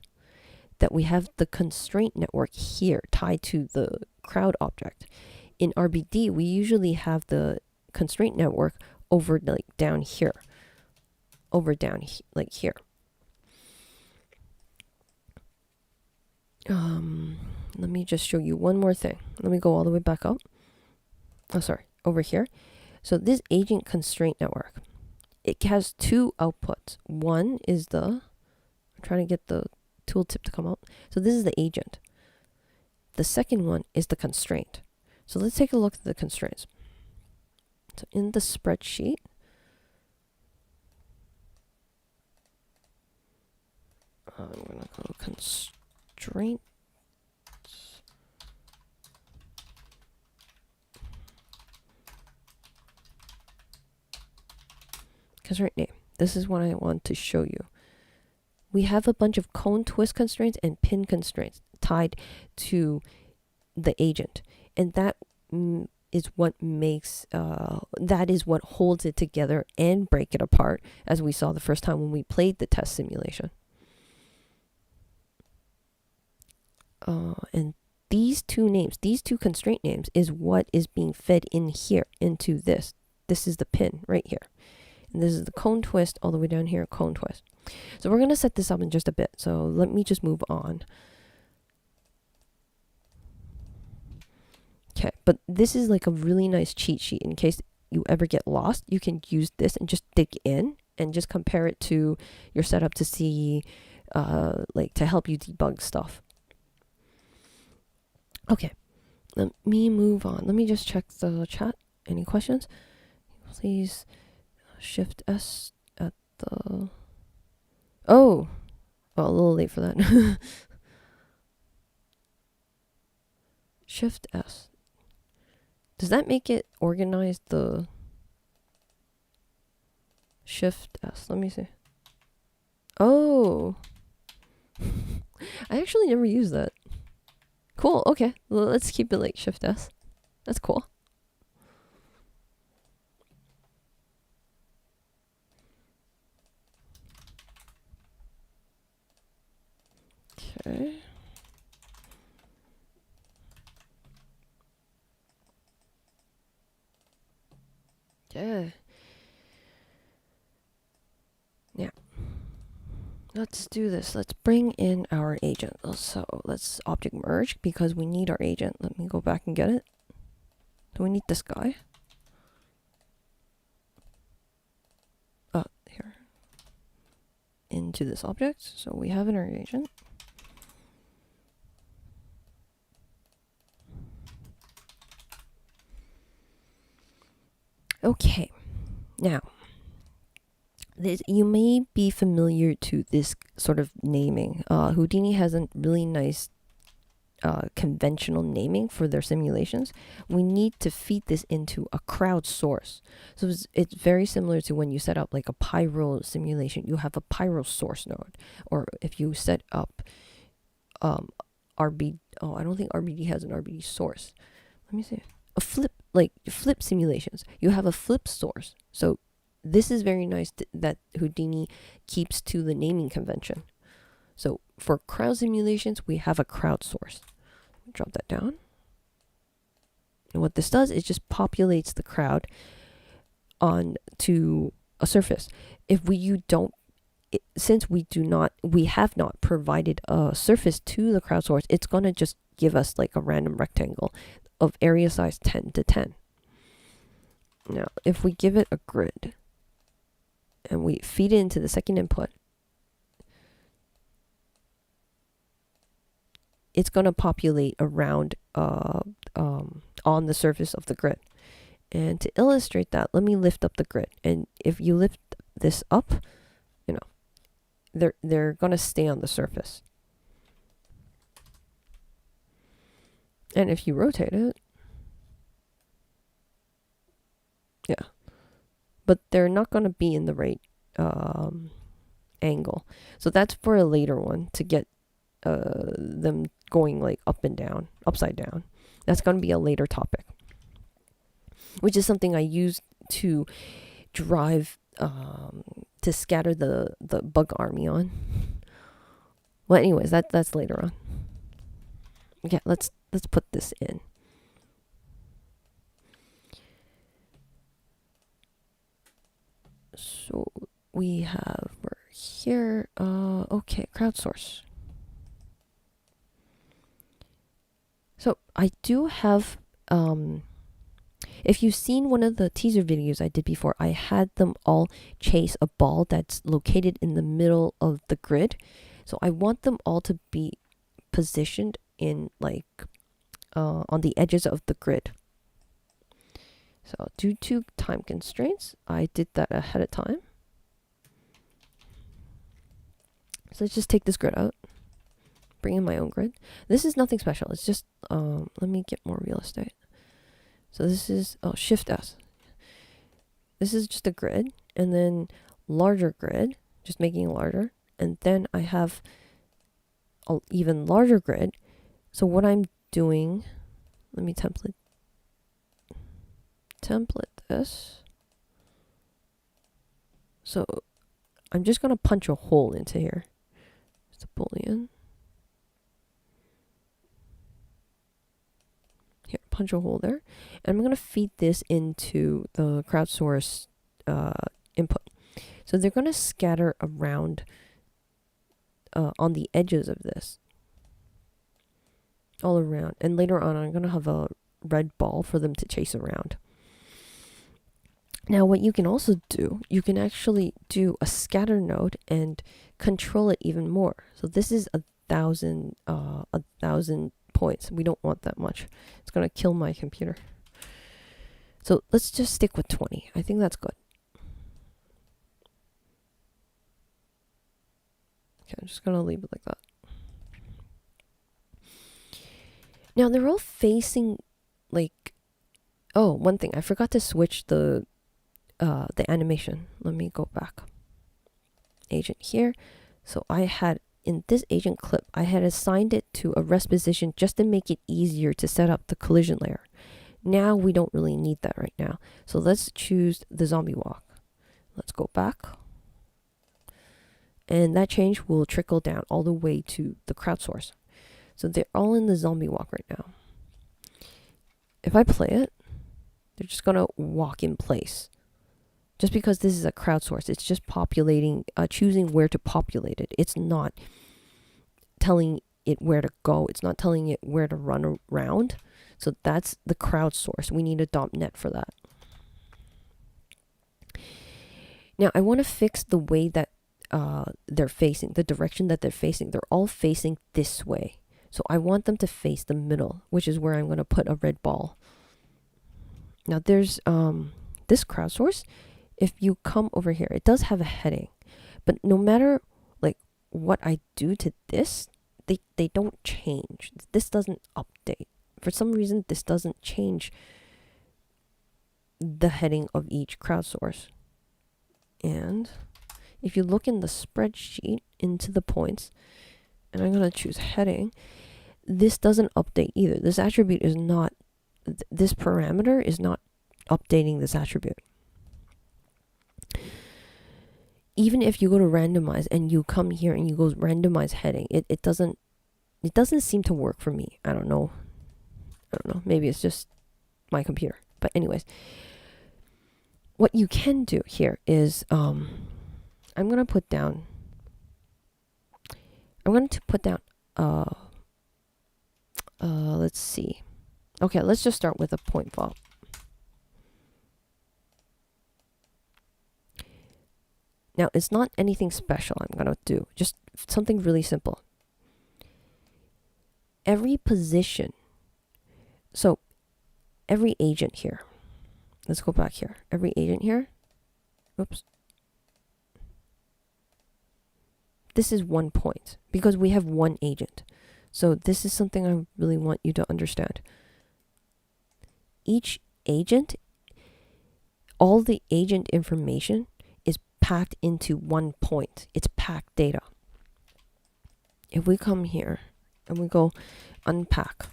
that we have the constraint network here tied to the crowd object. In RBD, we usually have the constraint network over down here. Here. Let me just show you one more thing. Let me go all the way back up. Oh, sorry, over here. So this agent constraint network, it has two outputs. One is I'm trying to get the tooltip to come out. So this is the agent. The second one is the constraint. So let's take a look at the constraints. So in the spreadsheet, I'm going to go constraint. constraint name. This is what I want to show you. We have a bunch of cone twist constraints and pin constraints tied to the agent, and that is what makes that is what holds it together and break it apart, as we saw the first time when we played the test simulation. And these two names, these two constraint names, is what is being fed in here into this. This is the pin right here, and this is the cone twist all the way down here, cone twist. So we're gonna set this up in just a bit. So let me just move on. Okay, but this is like a really nice cheat sheet in case you ever get lost. You can use this and just dig in and just compare it to your setup to see, like to help you debug stuff. Okay, let me move on. Let me just check the chat. Any questions? Please Shift S at the... Oh, a little late for that. Shift S. Does that make it organized? The Shift S. Let me see. Oh. I actually never used that. Cool. Okay. Well, let's keep it like Shift S. That's cool. Okay. Yeah. Yeah. Let's do this. Let's bring in our agent. So let's object merge because we need our agent. Let me go back and get it. Do we need this guy? Here. Into this object. So we have our agent. Okay. Now, you may be familiar to this sort of naming. Houdini has a really nice conventional naming for their simulations. We need to feed this into a crowd source. So it's very similar to when you set up like a pyro simulation. You have a pyro source node. Or if you set up RBD. Oh, I don't think RBD has an RBD source. Let me see. A flip, like flip simulations. You have a flip source. So this is very nice that Houdini keeps to the naming convention. So for crowd simulations, we have a crowd source. Drop that down. And what this does is just populates the crowd onto a surface. If since we have not provided a surface to the crowd source, it's going to just give us like a random rectangle of area size 10 to 10. Now, if we give it a grid, and we feed it into the second input, it's going to populate around on the surface of the grid. And to illustrate that, let me lift up the grid. And if you lift this up, you know, they're going to stay on the surface. And if you rotate it, yeah. But they're not going to be in the right angle. So that's for a later one to get them going like up and down, upside down. That's going to be a later topic, which is something I use to drive to scatter the bug army on. Well, anyways, that's later on. Okay, let's put this in. So we have here, okay, crowdsource. So I do have, if you've seen one of the teaser videos I did before, I had them all chase a ball that's located in the middle of the grid. So I want them all to be positioned in like, on the edges of the grid. So due to time constraints, I did that ahead of time. So let's just take this grid out. Bring in my own grid. This is nothing special. It's just, let me get more real estate. So this is, Shift S. This is just a grid. and then larger grid, just making it larger, and then I have an even larger grid. So what I'm doing, let me template this. So I'm just going to punch a hole into here. It's a boolean. Here, punch a hole there. And I'm going to feed this into the crowdsource input. So they're going to scatter around on the edges of this. All around. And later on, I'm going to have a red ball for them to chase around. Now, what you can also do, you can actually do a scatter node and control it even more. So this is 1,000 points. We don't want that much. It's going to kill my computer. So let's just stick with 20. I think that's good. Okay, I'm just going to leave it like that. Now, they're all facing, like, oh, one thing. I forgot to switch the animation. Let me go back. Agent here. So I had, in this agent clip, I had assigned it to a rest position just to make it easier to set up the collision layer. Now we don't really need that right now. So let's choose the zombie walk. Let's go back. And that change will trickle down all the way to the crowdsource. So they're all in the zombie walk right now. If I play it, they're just going to walk in place. Just because this is a crowdsource, it's just populating, choosing where to populate it. It's not telling it where to go. It's not telling it where to run around. So that's the crowdsource. We need a Dopnet for that. Now, I want to fix the way that they're facing, the direction that they're facing. They're all facing this way. So I want them to face the middle, which is where I'm going to put a red ball. Now, there's this crowdsource. If you come over here, it does have a heading, but no matter like what I do to this, they don't change. This doesn't update. For some reason, this doesn't change the heading of each crowdsource. And if you look in the spreadsheet into the points, and I'm going to choose heading, this doesn't update either. This attribute is not, this parameter is not updating this attribute. Even if you go to randomize and you come here and you go randomize heading, it doesn't seem to work for me. I don't know. Maybe it's just my computer. But anyways, what you can do here is I'm going to put down let's see. Okay, let's just start with a point vault. Now, it's not anything special I'm going to do. Just something really simple. Every position. So, every agent here. Let's go back here. Every agent here. Oops. This is 1 point because we have one agent. So, this is something I really want you to understand. Each agent, all the agent information is packed into 1 point. It's packed data. If we come here and we go unpack,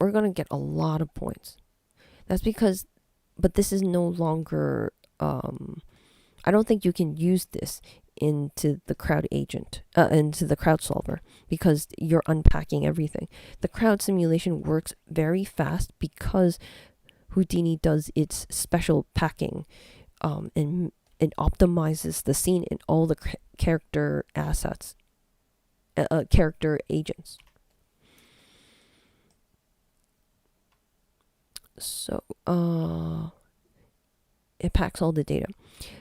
we're going to get a lot of points. That's because, but this is no longer, I don't think you can use this into the crowd agent, into the crowd solver, because you're unpacking everything. The crowd simulation works very fast because Houdini does its special packing, and it optimizes the scene in all the character assets, character agents. So, it packs all the data.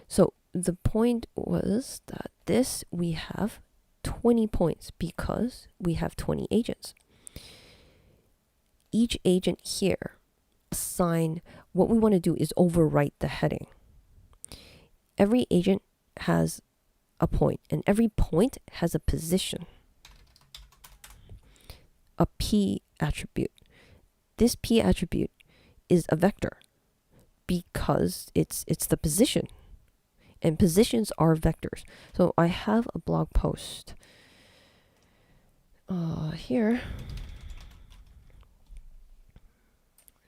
So the point was that this, we have 20 points because we have 20 agents. Each agent here assign, what we want to do is overwrite the heading. Every agent has a point, and every point has a position, a P attribute. This P attribute is a vector because it's the position, and positions are vectors. So I have a blog post here.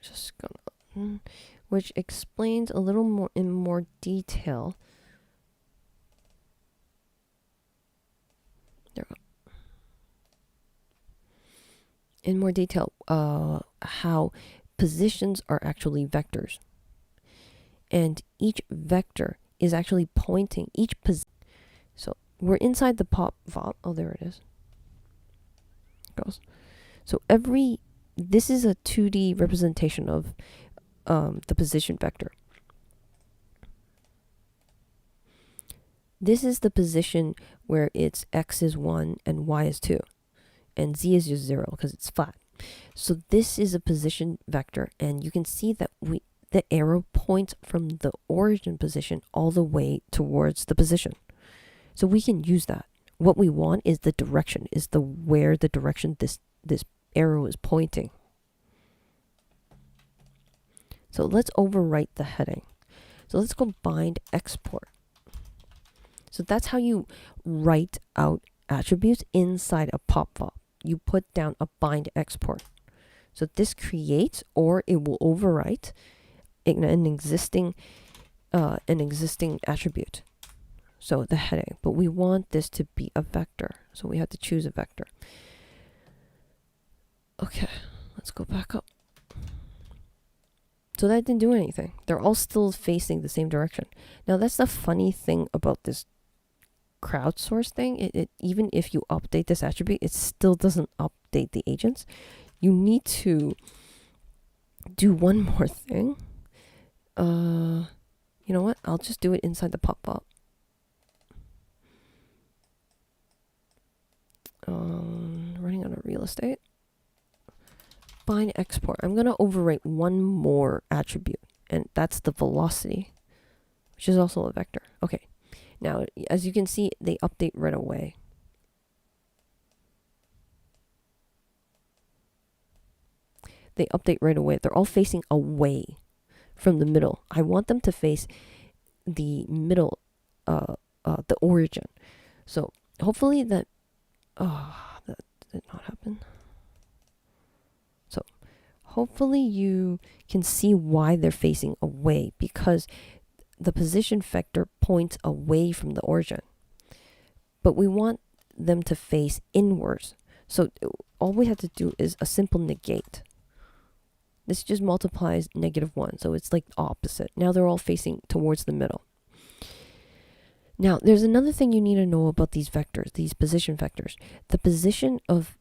Just gonna, which explains a little more in more detail. There we go. In more detail, how positions are actually vectors, and each vector is actually pointing each position. So we're inside the pop font. Oh, there it is. Goes. So this is a 2D representation of the position vector. This is the position where it's x is 1 and y is 2, and z is just 0 because it's flat. So this is a position vector, and you can see that the arrow points from the origin position all the way towards the position. So we can use that. What we want is the direction, where the direction this arrow is pointing. So let's overwrite the heading. So let's go bind export. So that's how you write out attributes inside a pop font. You put down a bind export. So this creates, or it will overwrite an existing attribute. So the heading, but we want this to be a vector. So we have to choose a vector. Okay, let's go back up. So that didn't do anything. They're all still facing the same direction. Now that's the funny thing about this crowdsource thing. It even if you update this attribute, it still doesn't update the agents. You need to do one more thing. You know what? I'll just do it inside the pop-up. Running out of real estate. Bind export. I'm going to overwrite one more attribute, and that's the velocity, which is also a vector. Okay. Now, as you can see, they update right away. They update right away. They're all facing away from the middle. I want them to face the middle, the origin. So hopefully that did not happen. So hopefully you can see why they're facing away, because the position vector points away from the origin. But we want them to face inwards. So all we have to do is a simple negate. This just multiplies -1, so it's like opposite. Now they're all facing towards the middle. Now, there's another thing you need to know about these vectors, these position vectors. The position of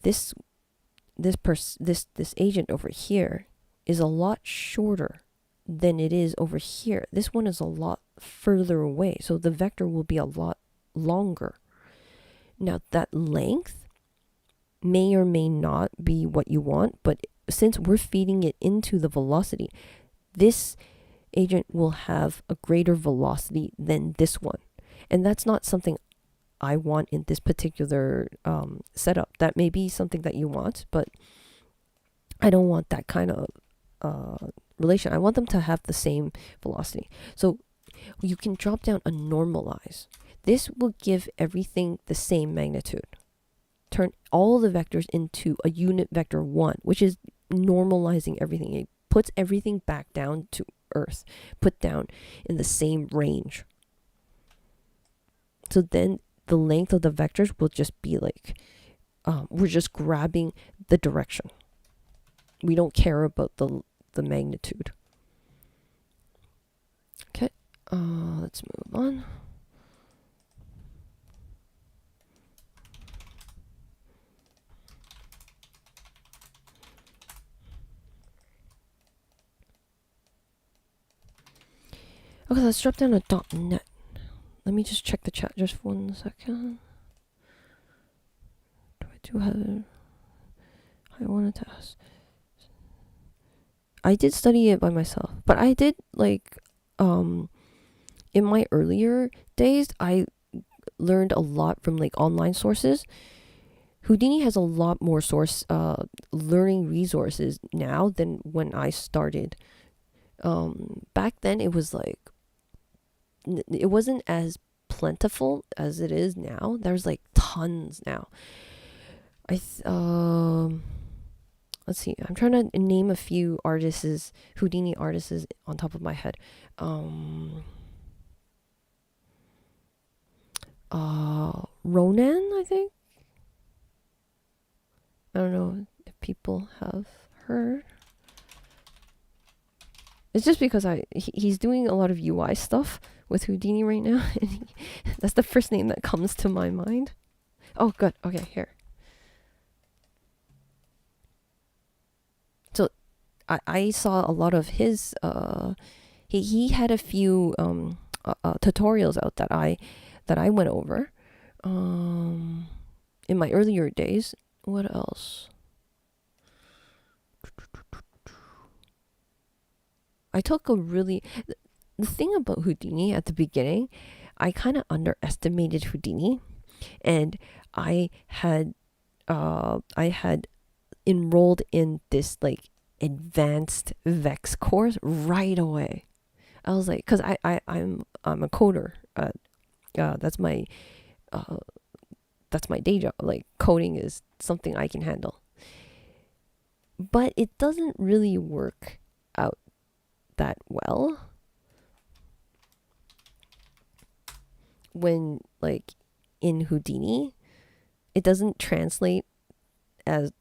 this agent over here is a lot shorter than it is over here. This one is a lot further away, so the vector will be a lot longer. Now, that length may or may not be what you want, but since we're feeding it into the velocity, this agent will have a greater velocity than this one. And that's not something I want in this particular setup. That may be something that you want, but I don't want that kind of relation. I want them to have the same velocity. So you can drop down a normalize. This will give everything the same magnitude. Turn all the vectors into a unit vector 1, which is normalizing everything. It puts everything back down to earth, put down in the same range. So then the length of the vectors will just be like, we're just grabbing the direction. We don't care about the magnitude. Okay, let's move on. Okay, let's drop down a .net. Let me just check the chat just for 1 second. Do I have... I wanted to ask. I did study it by myself, but I did like, in my earlier days, I learned a lot from like online sources. Houdini has a lot more learning resources now than when I started Back then it was like it wasn't as plentiful as it is now. There's like tons now. Let's see. I'm trying to name a few artists, Houdini artists on top of my head. Ronan, I think. I don't know if people have heard. It's just because he's doing a lot of UI stuff with Houdini right now. And that's the first name that comes to my mind. Oh, good. Okay, here. So I saw a lot of his. He had a few tutorials out that I went over. In my earlier days. What else? I took a really... The thing about Houdini at the beginning, I kind of underestimated Houdini, and I had enrolled in this like advanced Vex course right away. I was like, because I'm a coder. That's my day job. Like coding is something I can handle, but it doesn't really work out that well when like in Houdini. It doesn't translate as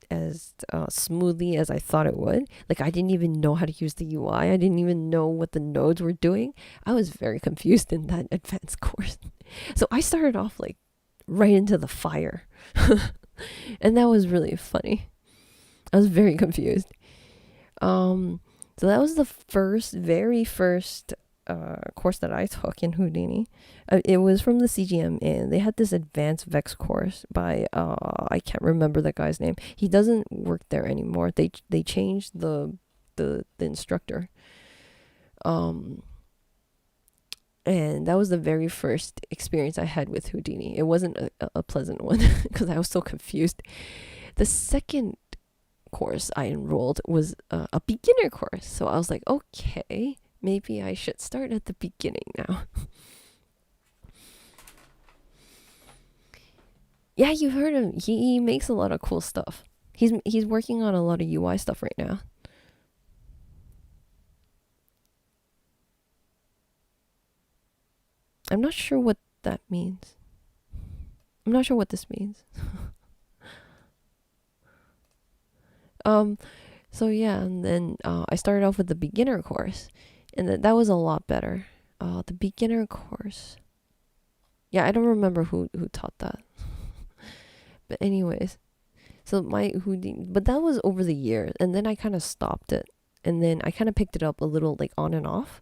smoothly as I thought it would. Like I didn't even know how to use the UI. I didn't even know what the nodes were doing. I was very confused in that advanced course. So I started off like right into the fire. And that was really funny. I was very confused. So that was the very first course that I took in Houdini. It was from the CGM, and they had this advanced Vex course by I can't remember the guy's name. He doesn't work there anymore. They changed the instructor. And that was the very first experience I had with Houdini. It wasn't a pleasant one because I was so confused. The second course I enrolled was a beginner course. So I was like, okay, maybe I should start at the beginning now. Yeah, you've heard him. He makes a lot of cool stuff. He's working on a lot of UI stuff right now. I'm not sure what that means. I'm not sure what this means. So yeah, and then I started off with the beginner course, and that was a lot better. The beginner course. Yeah, I don't remember who taught that. But anyways, so my Houdini, but that was over the years, and then I kind of stopped it, and then I kind of picked it up a little like on and off.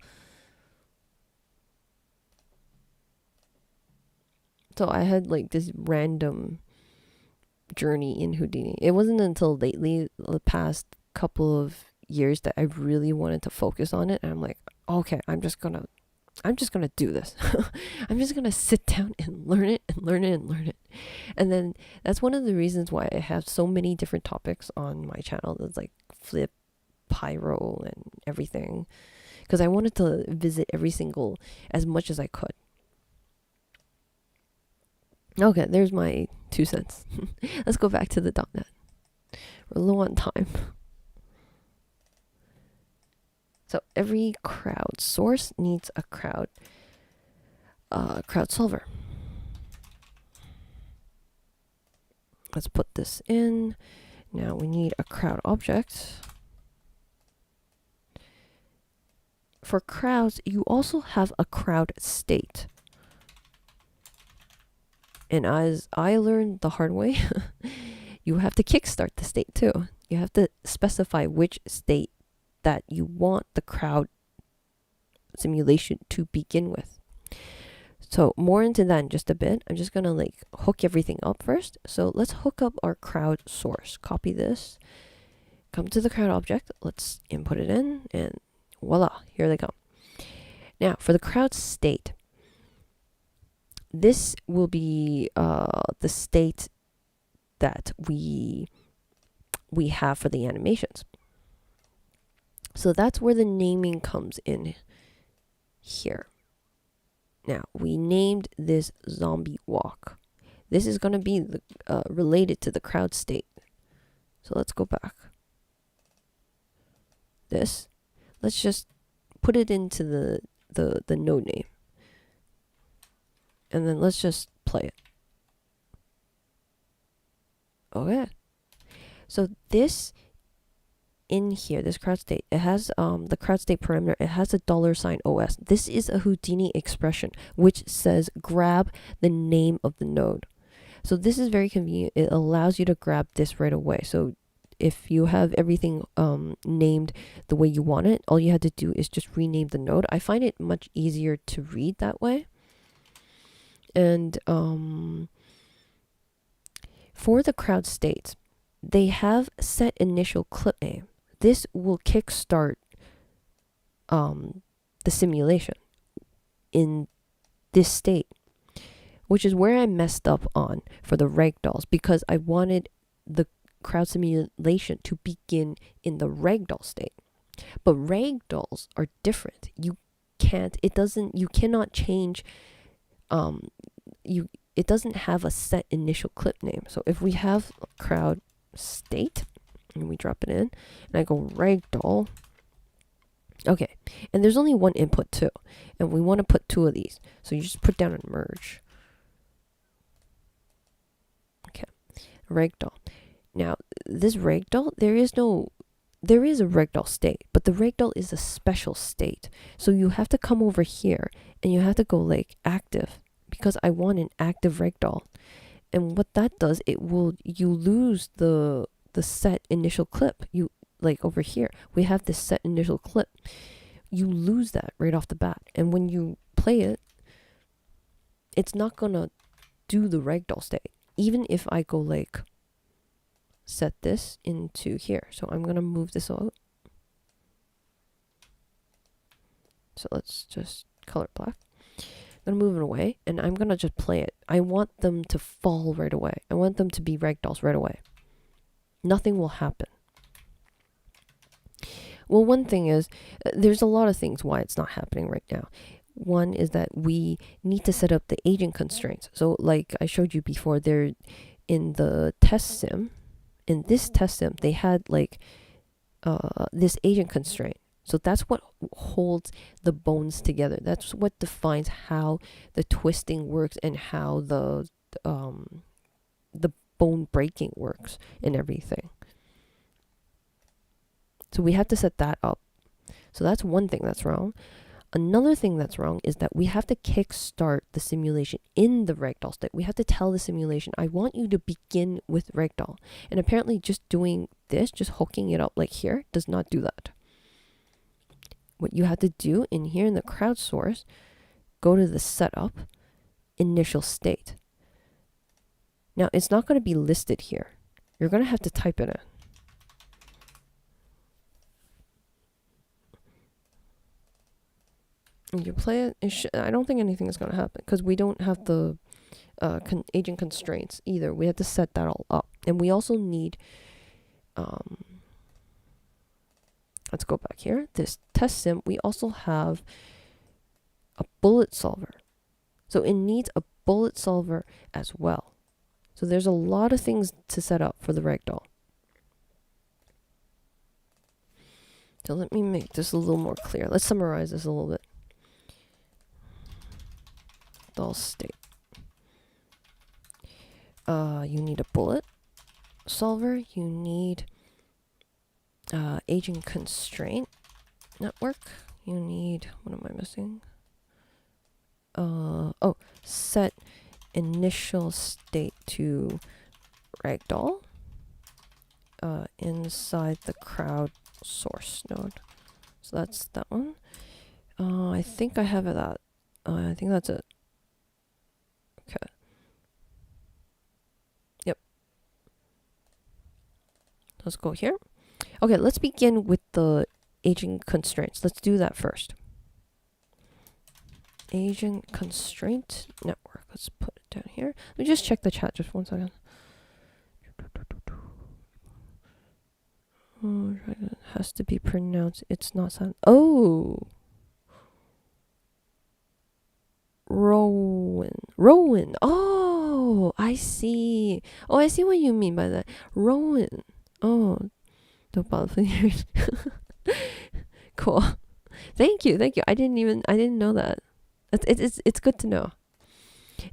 So I had like this random journey in Houdini. It wasn't until lately, the past couple of years, that I really wanted to focus on it, and I'm like, okay, I'm just gonna do this. I'm just gonna sit down and learn it and learn it and learn it. And then that's one of the reasons why I have so many different topics on my channel. That's like flip, pyro, and everything, because I wanted to visit every single as much as I could. Okay, there's my 2 cents. Let's go back to the Dopnet. We're low on time. So every crowd source needs a crowd solver. Let's put this in. Now we need a crowd object. For crowds, you also have a crowd state. And as I learned the hard way, you have to kickstart the state too. You have to specify which state that you want the crowd simulation to begin with. So more into that in just a bit. I'm just gonna like hook everything up first. So let's hook up our crowd source. Copy this, come to the crowd object, let's input it in, and voila, here they come. Now for the crowd state, this will be the state that we have for the animations. So that's where the naming comes in here. Now, we named this zombie walk. This is going to be related to the crowd state. So let's go back. This. Let's just put it into the node name. And then let's just play it. Okay. So this in here, this crowd state, it has the crowd state parameter, it has a $OS. This is a Houdini expression which says grab the name of the node. So this is very convenient. It allows you to grab this right away. So if you have everything named the way you want it, all you had to do is just rename the node. I find it much easier to read that way. And for the crowd states, they have set initial clip name. This will kickstart the simulation in this state, which is where I messed up on for the Ragdolls, because I wanted the crowd simulation to begin in the Ragdoll state. But Ragdolls are different. You cannot change, it doesn't have a set initial clip name. So if we have crowd state and we drop it in and I go Ragdoll, okay, and there's only one input too, and we want to put two of these, so you just put down and merge. Okay, Ragdoll. Now this Ragdoll, there is a Ragdoll state, but the Ragdoll is a special state, so you have to come over here and you have to go like active, because I want an active Ragdoll. And what that does, you lose the set initial clip. You, like over here, we have this set initial clip. You lose that right off the bat. And when you play it, it's not gonna do the Ragdoll state. Even if I go like set this into here. So I'm gonna move this out. So let's just color black. I'm gonna move it away and I'm gonna just play it. I want them to fall right away. I want them to be Ragdolls right away. Nothing will happen. Well, one thing is, there's a lot of things why it's not happening right now. One is that we need to set up the agent constraints. So like I showed you before, they're in the test sim. In this test sim, they had like this agent constraint. So that's what holds the bones together. That's what defines how the twisting works and how the bone breaking works and everything. So we have to set that up. So that's one thing that's wrong. Another thing that's wrong is that we have to kickstart the simulation in the Ragdoll state. We have to tell the simulation, I want you to begin with Ragdoll. And apparently just doing this, just hooking it up like here, does not do that. What you have to do in here in the crowd source, go to the setup, initial state. Now it's not going to be listed here. You're going to have to type it in. You play it. I don't think anything is going to happen because we don't have the agent constraints either. We have to set that all up, and we also need. Let's go back here. This test sim. We also have a bullet solver, so it needs a bullet solver as well. So there's a lot of things to set up for the Ragdoll. So let me make this a little more clear. Let's summarize this a little bit. Doll state. You need a bullet solver. You need agent constraint network. You need, what am I missing? Oh, set initial state to Ragdoll inside the crowd source node. So that's that one. I think I have that. I think that's it. Okay. Yep. Let's go here. Okay, let's begin with the agent constraints. Let's do that first. Agent constraint network. Let's put it down here. Let me just check the chat just one second. Oh, it has to be pronounced. It's not sound. Oh, Rowan. Rowan. Oh, I see. Oh, I see what you mean by that. Rowan. Oh, the bubblepins. Cool. Thank you. Thank you. I didn't know that. It's good to know.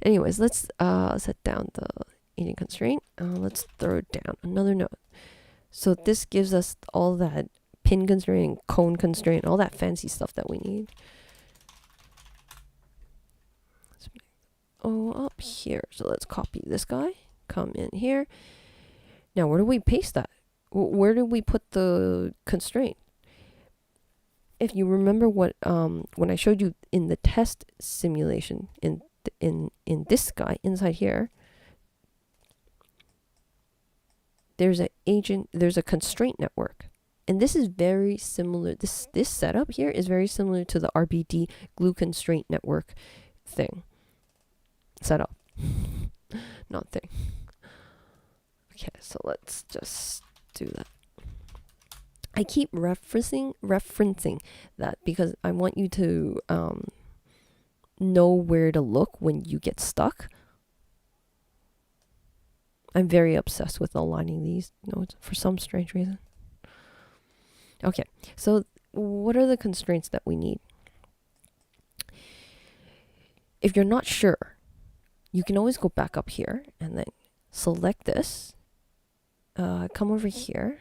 Anyways, let's set down the eating constraint. Let's throw down another node. So this gives us all that pin constraint, cone constraint, all that fancy stuff that we need. Let's make up here. So let's copy this guy. Come in here. Now where do we paste that? Where do we put the constraint? If you remember what when I showed you in the test simulation in this guy inside here, there's a constraint network. And this is very similar. This setup here is very similar to the RBD glue constraint network thing. Setup. Not thing. Okay, so let's just do that. I keep referencing that because I want you to know where to look when you get stuck. I'm very obsessed with aligning these nodes for some strange reason. Okay, so what are the constraints that we need? If you're not sure, you can always go back up here and then select this. Come over here.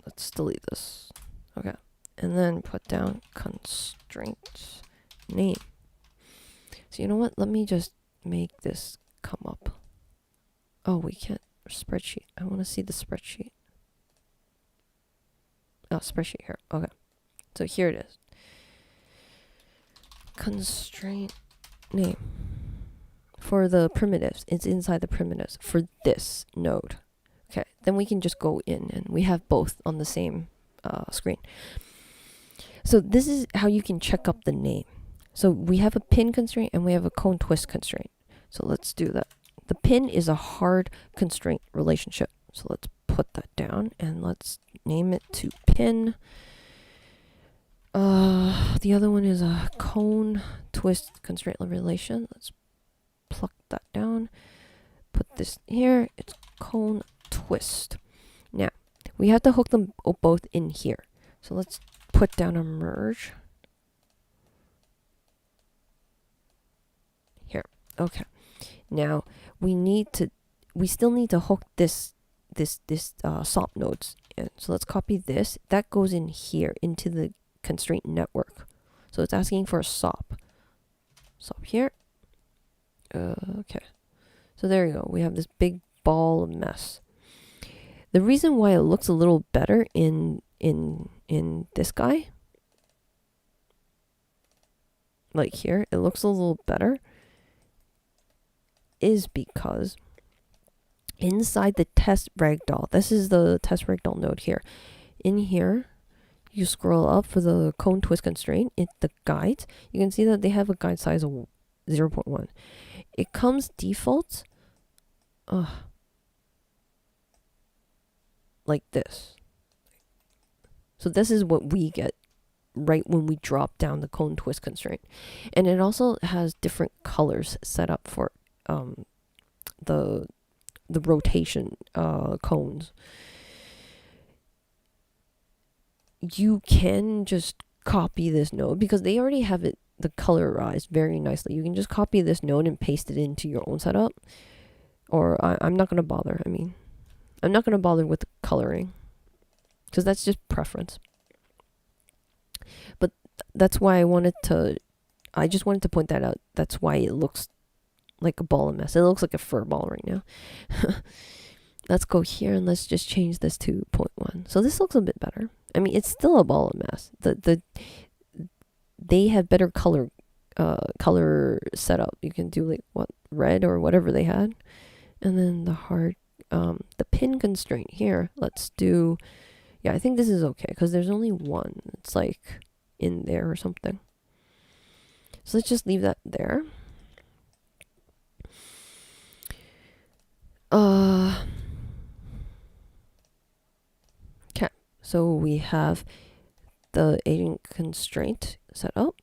Let's delete this. Okay. And then put down constraint name. So you know what? Let me just make this come up. Oh, we can't. Spreadsheet. I want to see the spreadsheet. Oh, spreadsheet here. Okay. So here it is. Constraint name. For the primitives, it's inside the primitives for this node. Okay, then we can just go in and we have both on the same screen. So this is how you can check up the name. So we have a pin constraint and we have a cone twist constraint. So let's do that. The pin is a hard constraint relationship. So let's put that down and let's name it to pin. The other one is a cone twist constraint relation. Let's pluck that down. Put this here. It's cone twist. Now we have to hook them both in here. So let's put down a merge. Here. Okay. Now we still need to hook this SOP nodes in. So let's copy this. That goes in here into the constraint network. So it's asking for a SOP. SOP here. Okay. So there you go. We have this big ball of mess. The reason why it looks a little better in this guy, like here, it looks a little better, is because inside the test ragdoll, this is the test ragdoll node here. In here, you scroll up for the cone twist constraint, the guides. You can see that they have a guide size of 0.1. It comes default like this. So this is what we get right when we drop down the cone twist constraint. And it also has different colors set up for the rotation cones. You can just copy this node because they already have it the colorized very nicely. You can just copy this node and paste it into your own setup. Or I'm not going to bother. I mean, I'm not going to bother with the coloring because that's just preference. But that's why I just wanted to point that out. That's why it looks like a ball of mess. It looks like a fur ball right now. Let's go here and let's just change this to 0.1. So this looks a bit better. I mean, it's still a ball of mess. They have better color setup. You can do like red or whatever they had. And then the pin constraint here, let's do, yeah, I think this is okay because there's only one. It's like in there or something. So let's just leave that there. Okay, so we have the agent constraint set up.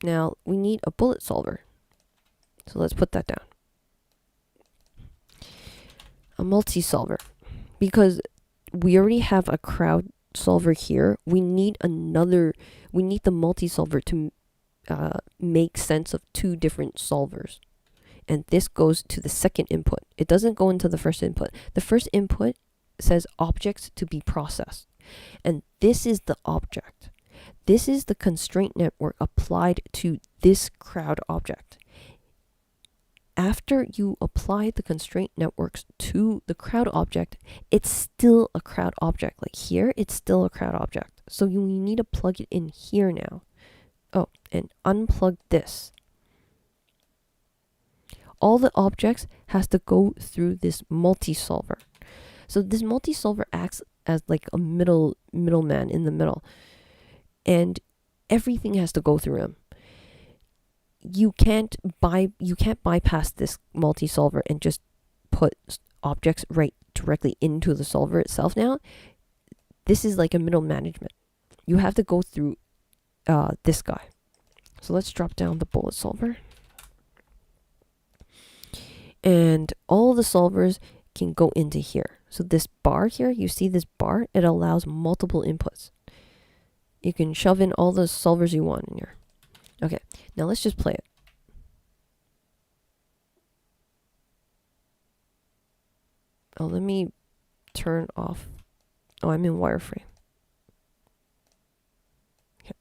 Now we need a bullet solver. So let's put that down. A multi-solver. Because we already have a crowd solver here, we need the multi-solver to make sense of two different solvers. And this goes to the second input. It doesn't go into the first input. The first input says objects to be processed. And this is the object. This is the constraint network applied to this crowd object. After you apply the constraint networks to the crowd object, it's still a crowd object. Like here, it's still a crowd object. So you need to plug it in here now. Oh, and unplug this. All the objects has to go through this multi-solver. So this multi-solver acts as like a middleman in the middle. And everything has to go through him. You can't bypass this multi-solver and just put objects right directly into the solver itself now. This is like a middle management. You have to go through this guy. So let's drop down the bullet solver. And all the solvers can go into here. So this bar here, you see this bar? It allows multiple inputs. You can shove in all the solvers you want in here. Okay, now let's just play it. Oh, let me turn off. Oh, I'm in wireframe. Okay.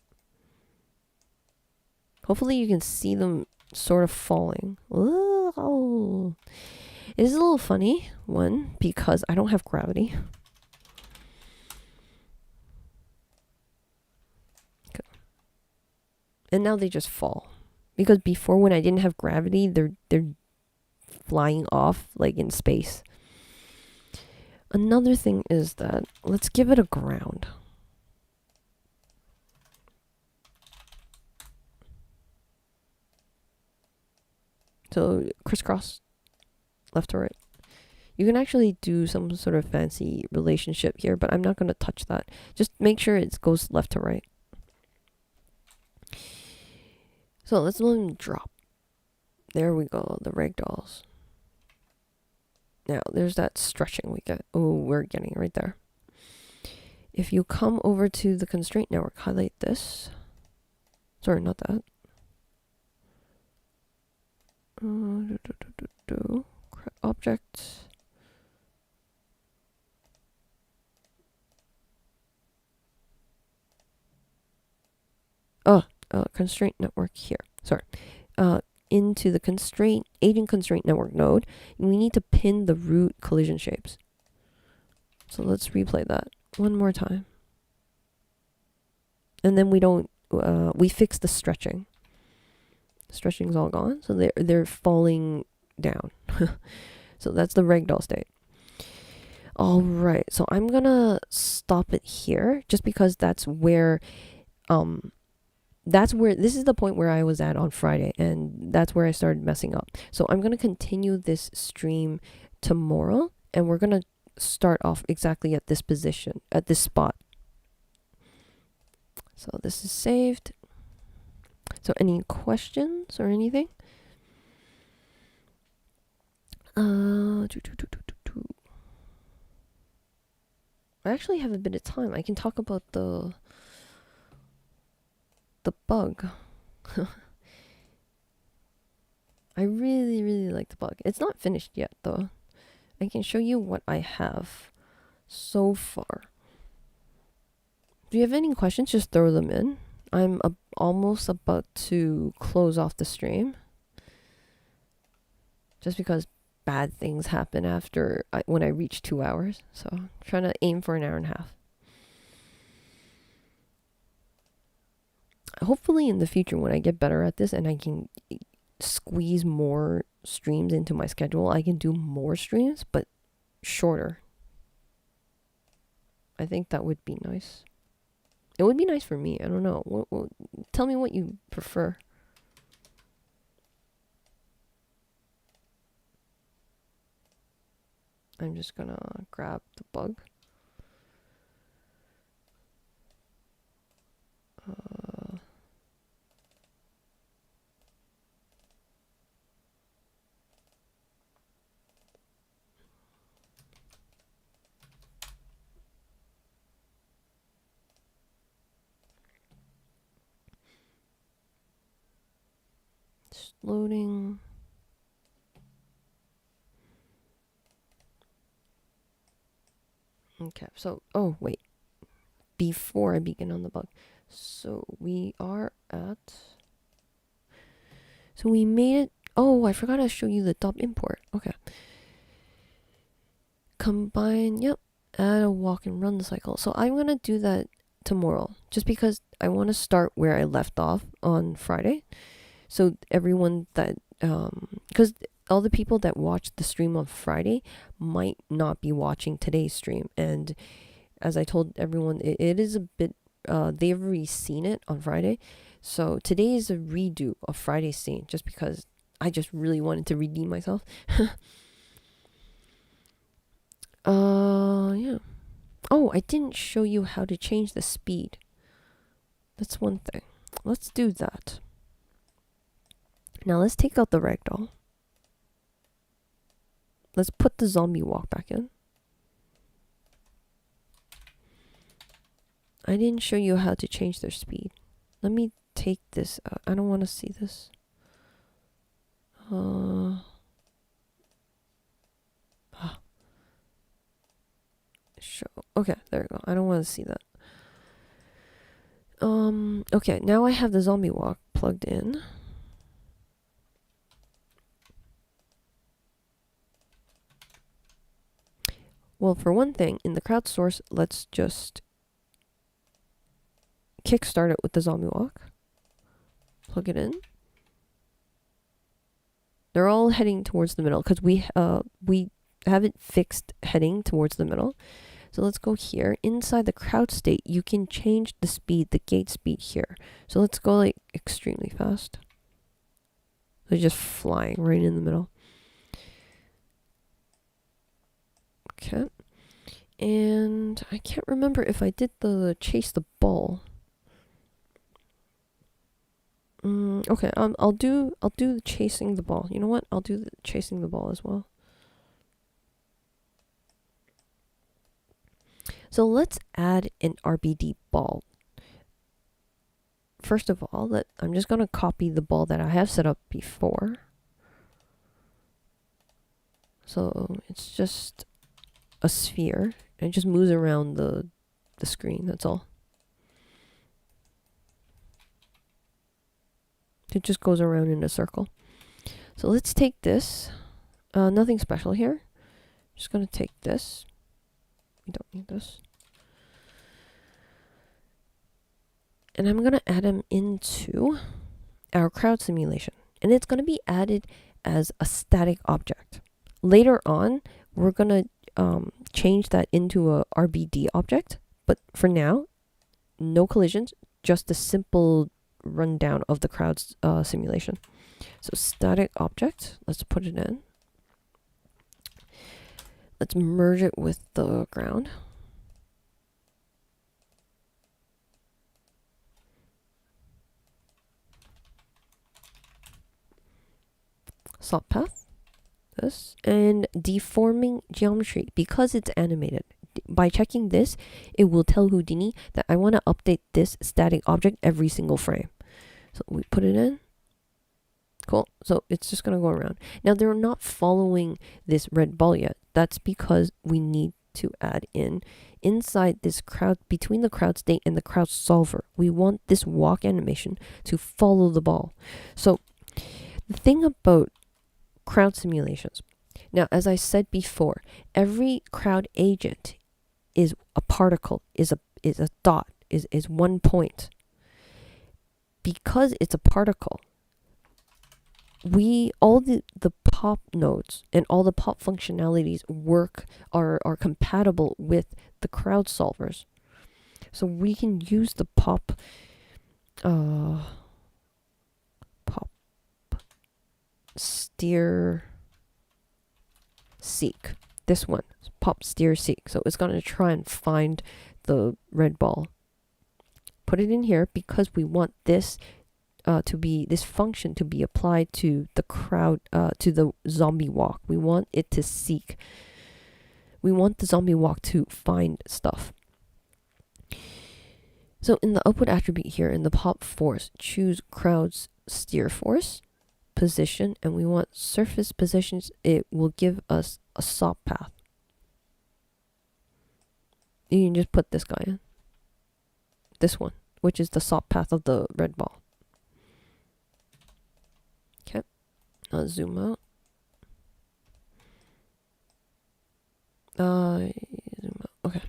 Hopefully you can see them sort of falling. Oh. It is a little funny, one, because I don't have gravity. Okay. And now they just fall. Because before, when I didn't have gravity, they're flying off like in space. Another thing is that let's give it a ground. So crisscross, left to right. You can actually do some sort of fancy relationship here, but I'm not going to touch that. Just make sure it goes left to right. So let's let them drop. There we go, the Ragdolls. Now, there's that stretching we get. Oh, we're getting right there. If you come over to the constraint network, highlight this. Sorry, not that. Object. Constraint network here. Sorry. Into the agent constraint network node, we need to pin the root collision shapes. So let's replay that one more time. And then we fix the stretching. Stretching's all gone, so they're falling down. So that's the ragdoll state. All right, so I'm gonna stop it here, just because that's where this is the point where I was at on Friday, and that's where I started messing up. So I'm gonna continue this stream tomorrow, and we're gonna start off exactly at this position, at this spot. So this is saved. So any questions or anything? I actually have a bit of time. I can talk about the bug. I really, really like the bug. It's not finished yet, though. I can show you what I have so far. Do you have any questions? Just throw them in. I'm almost about to close off the stream. Just because bad things happen after when I reach 2 hours. So I'm trying to aim for an hour and a half. Hopefully in the future, when I get better at this and I can squeeze more streams into my schedule, I can do more streams, but shorter. I think that would be nice. It would be nice for me. I don't know. Tell me what you prefer. I'm just gonna grab the bug. Just loading. Okay, so, oh, wait. Before I begin on the bug. So we are at... So we made it... Oh, I forgot to show you the dop import. Okay. Combine, yep. Add a walk and run cycle. So I'm going to do that tomorrow. Just because I want to start where I left off on Friday. So everyone that... Because all the people that watched the stream on Friday might not be watching today's stream. And as I told everyone, it is a bit... they've already seen it on Friday. So today is a redo of Friday's scene. Just because I just really wanted to redeem myself. Yeah. Oh, I didn't show you how to change the speed. That's one thing. Let's do that. Now let's take out the ragdoll. Let's put the zombie walk back in. I didn't show you how to change their speed. Let me take this out. I don't want to see this. Show. Okay, there we go. I don't want to see that. Okay, now I have the zombie walk plugged in. Well, for one thing, in the crowd source, let's just kickstart it with the zombie walk. Plug it in. They're all heading towards the middle because we haven't fixed heading towards the middle. So let's go here. Inside the crowd state, you can change the speed, the gate speed here. So let's go like extremely fast. They're just flying right in the middle. Okay. And I can't remember if I did the chase the ball. Okay, I'll do the chasing the ball. You know what? I'll do the chasing the ball as well. So let's add an RBD ball. First of all, I'm just gonna copy the ball that I have set up before. So it's just a sphere. And it just moves around the screen, that's all. It just goes around in a circle. So let's take this. Nothing special here. Just gonna take this. We don't need this. And I'm gonna add them into our crowd simulation. And it's gonna be added as a static object. Later on, we're gonna change that into a RBD object. But for now, no collisions, just a simple rundown of the crowd's simulation. So static object, let's put it in. Let's merge it with the ground. Salt path, this, and deforming geometry because it's animated. By checking this, it will tell Houdini that I want to update this static object every single frame. So we put it in. Cool. So it's just going to go around. Now they're not following this red ball yet. That's because we need to add in inside this crowd, between the crowd state and the crowd solver. We want this walk animation to follow the ball. So the thing about crowd simulations. Now, as I said before, every crowd agent is a particle, is a dot, is 1 point. Because it's a particle, all the pop nodes and all the pop functionalities are compatible with the crowd solvers. So we can use the pop steer seek. this one, pop, steer, seek. So it's going to try and find the red ball. Put it in here because we want this this function to be applied to the to the zombie walk. We want it to seek. We want the zombie walk to find stuff. So in the output attribute here, in the pop force, choose crowd's steer force, position, and we want surface positions. It will give us a SOP path. You can just put this guy in. This one, which is the SOP path of the red ball. Okay, I'll zoom out. Zoom out. Okay.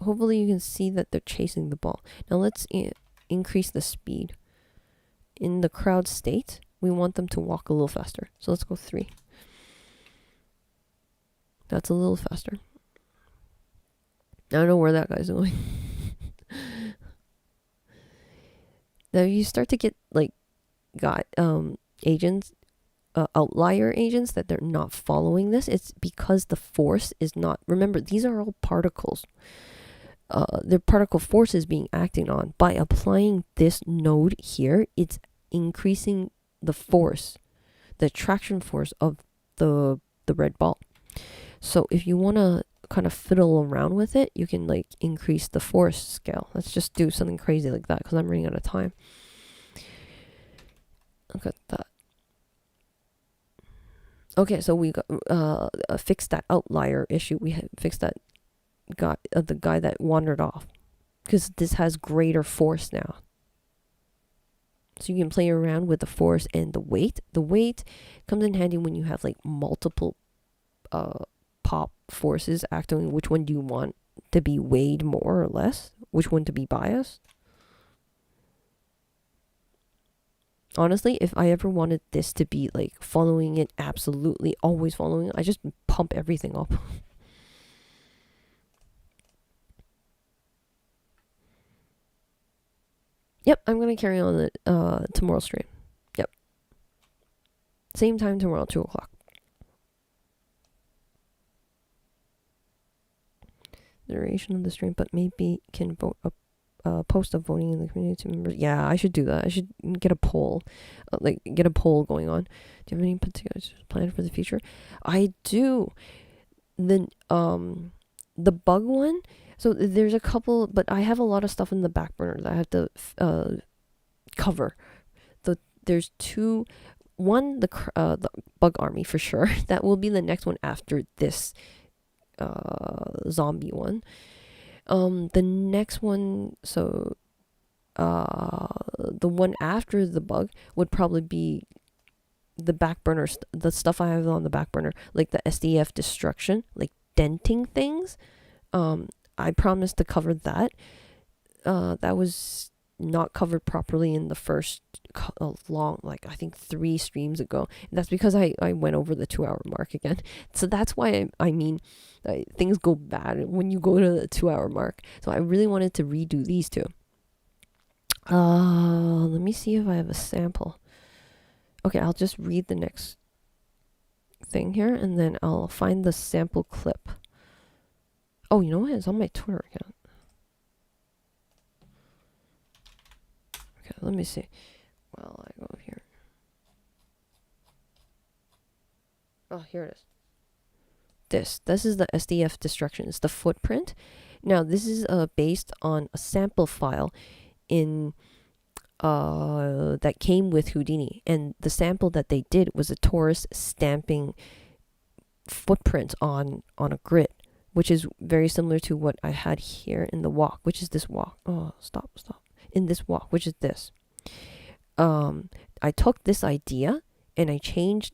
Hopefully you can see that they're chasing the ball. Now let's increase the speed. In the crowd state, we want them to walk a little faster. So let's go 3. That's a little faster. I don't know where that guy's going. Now you start to get like agents, outlier agents that they're not following this. It's because the force is not. Remember, these are all particles. Their particle force is being acted on. By applying this node here, it's increasing the force, the attraction force of the red ball. So if you want to kind of fiddle around with it, you can like increase the force scale. Let's just do something crazy like that because I'm running out of time. Look at that. Okay, so we got fixed that outlier issue. We fixed that guy, the guy that wandered off, because this has greater force now. So you can play around with the force and the weight. The weight comes in handy when you have like multiple pop forces acting. Which one do you want to be weighed more or less? Which one to be biased? Honestly, if I ever wanted this to be like following it, absolutely always following it, I just pump everything up. Yep, I'm going to carry on the tomorrow's stream. Yep. Same time tomorrow, 2 o'clock. Duration of the stream, but maybe can vote up. Post of voting in the community members. Yeah, I should do that. I should get a poll, get a poll going on. Do you have any particular plan for the future? I do. The bug one. So there's a couple, but I have a lot of stuff in the back burner that I have to cover. There's 2. One, the bug army for sure. That will be the next one after this zombie one. The next one, so the one after the bug would probably be the back burner, the stuff I have on the back burner, like the SDF destruction, like denting things. I promised to cover that. That was not covered properly in the first long, like I think 3 streams ago. And that's because I went over the 2-hour mark again. So that's why I mean things go bad when you go to the 2-hour mark. So I really wanted to redo these 2. Let me see if I have a sample. Okay, I'll just read the next thing here and then I'll find the sample clip. Oh, you know what? It's on my Twitter account. Okay, let me see. Well, I go here. Oh, here it is. This is the SDF destruction. It's the footprint. Now, this is based on a sample file in that came with Houdini, and the sample that they did was a torus stamping footprint on a grid, which is very similar to what I had here in the walk, which is this walk. Oh, stop. In this walk, which is this. I took this idea and I changed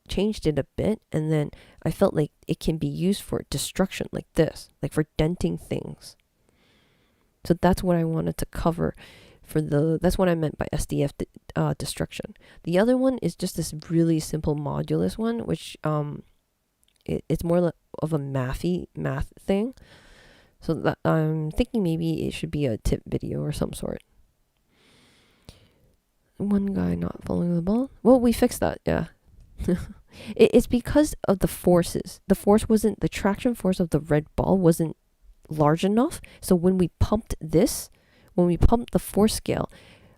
it a bit, and then I felt like it can be used for destruction like this, like for denting things. So that's what I wanted to cover for that's what I meant by SDF destruction. The other one is just this really simple modulus one, which it's more of a math thing. So that I'm thinking maybe it should be a tip video or some sort. One guy not following the ball. Well, we fixed that, yeah. It's because of the forces. The traction force of the red ball wasn't large enough. So when we pumped the force scale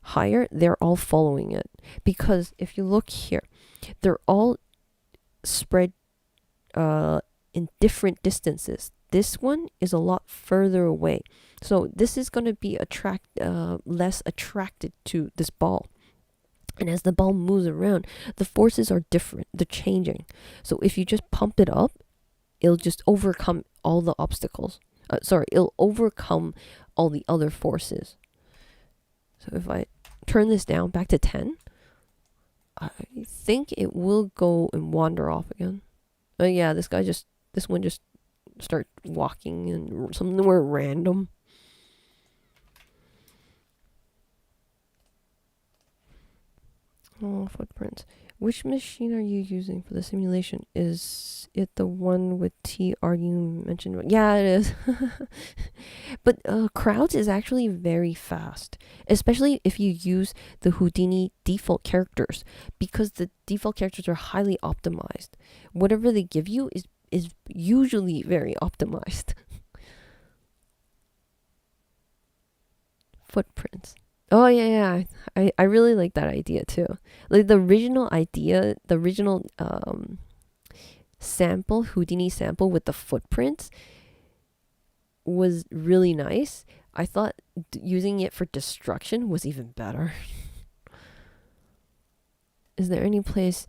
higher, they're all following it. Because if you look here, they're all spread in different distances. This one is a lot further away. So this is going to be less attracted to this ball. And as the ball moves around, the forces are different. They're changing. So if you just pump it up, it'll just overcome all the obstacles. It'll overcome all the other forces. So if I turn this down back to 10, I think it will go and wander off again. Oh yeah, this one just start walking and somewhere random. Oh, footprints. Which machine are you using for the simulation? Is it the one with TR you mentioned? Yeah, it is. But Crowds is actually very fast, especially if you use the Houdini default characters, because the default characters are highly optimized. Whatever they give you is usually very optimized. Footprints. Oh yeah. I really like that idea too. Like the original idea, the original sample, Houdini sample with the footprints was really nice. I thought using it for destruction was even better. Is there any place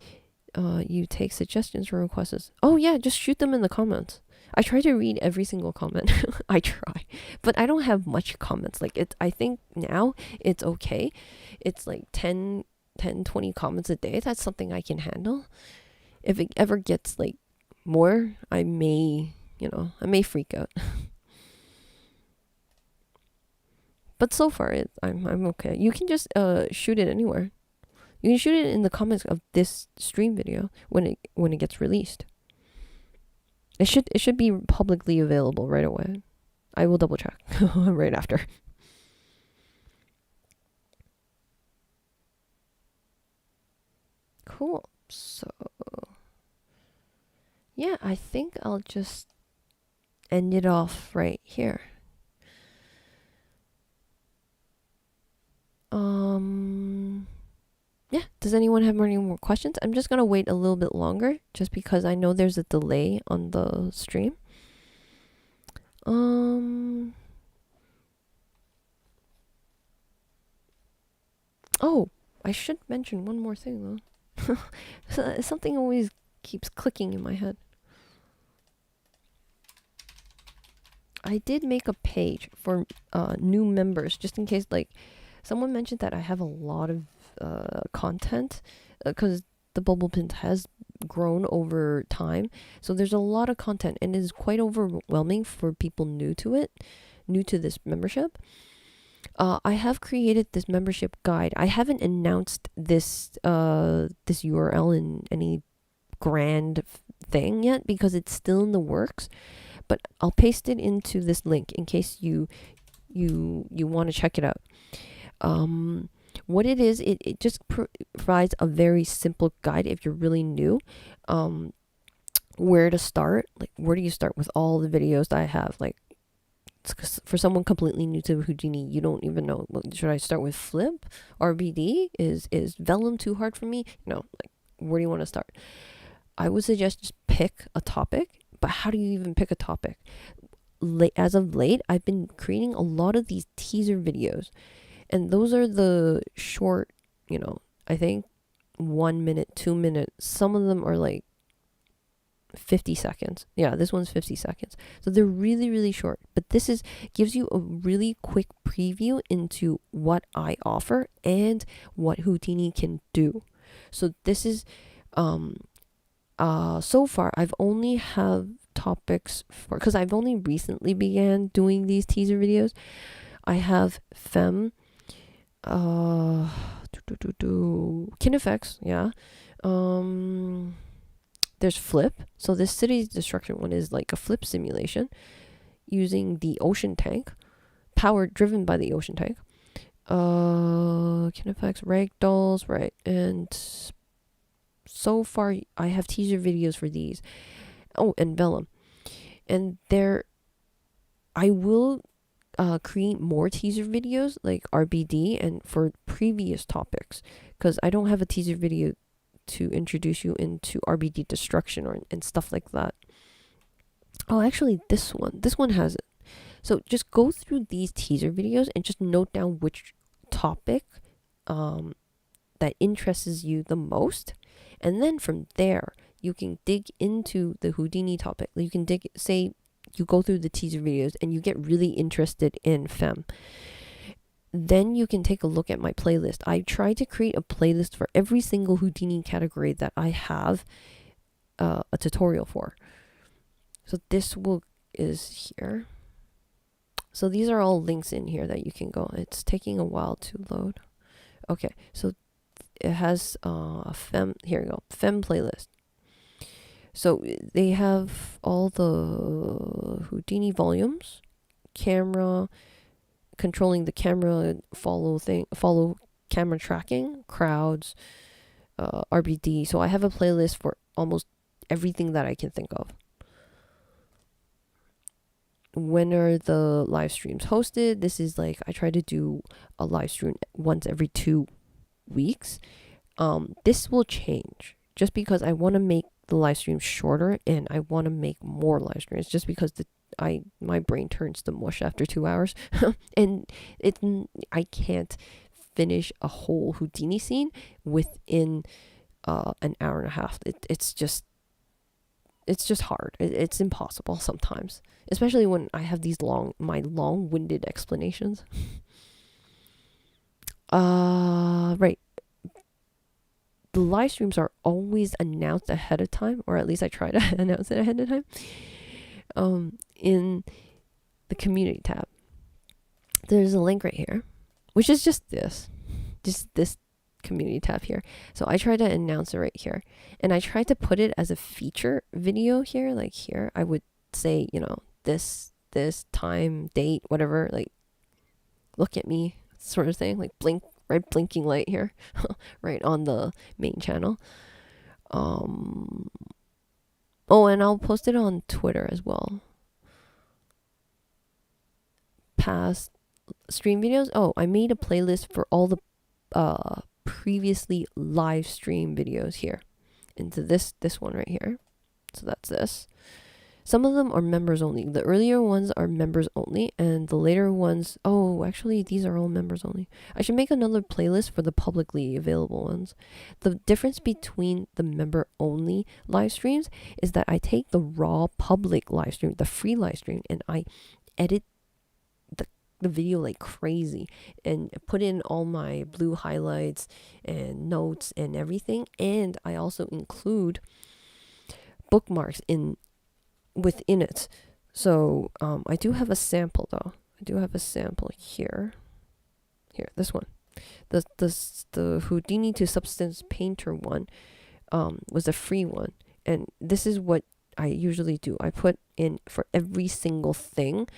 you take suggestions or requests? Oh yeah, just shoot them in the comments. I try to read every single comment. I try, but I don't have much comments. Like I think now it's okay. It's like 10, 20 comments a day. That's something I can handle. If it ever gets like more, I may freak out. But so far, I'm okay. You can just shoot it anywhere. You can shoot it in the comments of this stream video when it gets released. It should be publicly available right away. I will double check right after. Cool. So yeah, I think I'll just end it off right here. Yeah, does anyone have any more questions? I'm just gonna wait a little bit longer just because I know there's a delay on the stream. Oh, I should mention one more thing though. Something always keeps clicking in my head. I did make a page for new members just in case, like, someone mentioned that I have a lot of content because the bubblepins has grown over time, so there's a lot of content and it is quite overwhelming for people new to this membership. I have created this membership guide. I haven't announced this URL in any grand thing yet because it's still in the works, but I'll paste it into this link in case you want to check it out. What it is, it just provides a very simple guide if you're really new. Where to start, like where do you start with all the videos that I have? Like, for someone completely new to Houdini, you don't even know, should I start with flip, RBD? Is vellum too hard for me? Like, where do you want to start? I would suggest just pick a topic, but how do you even pick a topic? As of late, I've been creating a lot of these teaser videos, and those are the short, I think 1 minute, 2 minutes. Some of them are like 50 seconds. Yeah, this one's 50 seconds. So they're really, really short. But this gives you a really quick preview into what I offer and what Houdini can do. So this is, so far I've only have topics for, because I've only recently began doing these teaser videos. I have Kine FX, yeah. There's flip. So this city's destruction one is like a flip simulation using the ocean tank, driven by the ocean tank. Kine FX, Ragdolls, right, and so far I have teaser videos for these. Oh, and Vellum. And I will create more teaser videos like RBD and for previous topics, because I don't have a teaser video to introduce you into RBD destruction and stuff like that. Oh, actually, this one has it. So just go through these teaser videos and just note down which topic that interests you the most, and then from there you can dig into the Houdini topic. You can say you go through the teaser videos and you get really interested in fem. Then you can take a look at my playlist. I try to create a playlist for every single Houdini category that I have a tutorial for. So this is here. So these are all links in here that you can go. It's taking a while to load. Okay, so it has a fem. Here we go, fem playlist. So they have all the Houdini volumes, camera, controlling the camera, follow camera tracking, crowds, RBD. So I have a playlist for almost everything that I can think of. When are the live streams hosted? This is like, I try to do a live stream once every 2 weeks. This will change just because I want to make the live stream shorter and I want to make more live streams, just because my brain turns to mush after 2 hours and I can't finish a whole Houdini scene within an hour and a half. It's just hard. It's impossible sometimes, especially when I have these long-winded explanations. Right. The live streams are always announced ahead of time, or at least I try to announce it ahead of time, in the community tab. There's a link right here, which is just this community tab here. So I try to announce it right here, and I try to put it as a feature video here. Like here, I would say, this time, date, whatever, like, look at me sort of thing, like red blinking light here, right on the main channel. Oh, and I'll post it on Twitter as well. Past stream videos. Oh, I made a playlist for all the previously live stream videos here into this one right here. So that's this. Some of them are members only. The earlier ones are members only, and the later ones, oh, actually these are all members only. I should make another playlist for the publicly available ones. The difference between the member only live streams is that I take the raw public live stream, the free live stream, and I edit the video like crazy and put in all my blue highlights and notes and everything, and I also include bookmarks within it. So I do have a sample though. I do have a sample here, this one, the Houdini to Substance Painter one was a free one, and this is what I usually do. I put in, for every single thing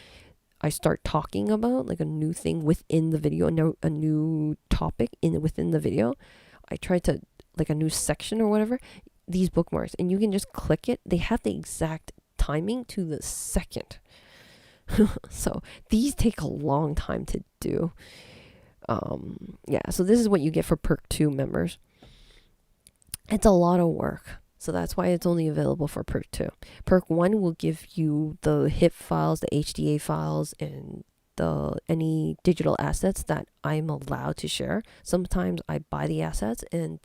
I start talking about, like a new thing within the video, a new topic within the video, I try to, like a new section or whatever, these bookmarks, and you can just click it. They have the exact timing to the second. So these take a long time to do. Yeah, so this is what you get for Perk 2 members. It's a lot of work. So that's why it's only available for Perk 2. Perk 1 will give you the HIP files, the HDA files, and any digital assets that I'm allowed to share. Sometimes I buy the assets and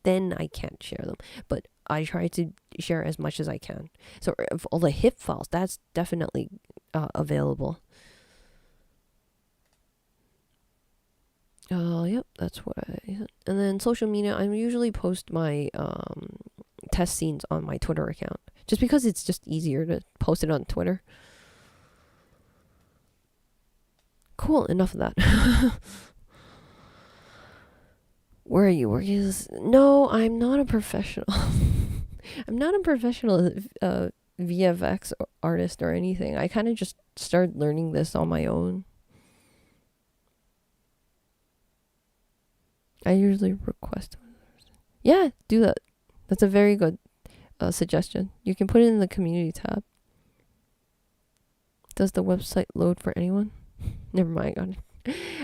then I can't share them. But I try to share as much as I can. So of all the HIP files, that's definitely available. Yep, that's what and then social media, I usually post my test scenes on my Twitter account, just because it's just easier to post it on Twitter. Cool, enough of that. Where are you working? No, I'm not a professional. I'm not a professional VFX artist or anything. I kind of just started learning this on my own. I usually request. Yeah, do that. That's a very good suggestion. You can put it in the community tab. Does the website load for anyone? Never mind. God.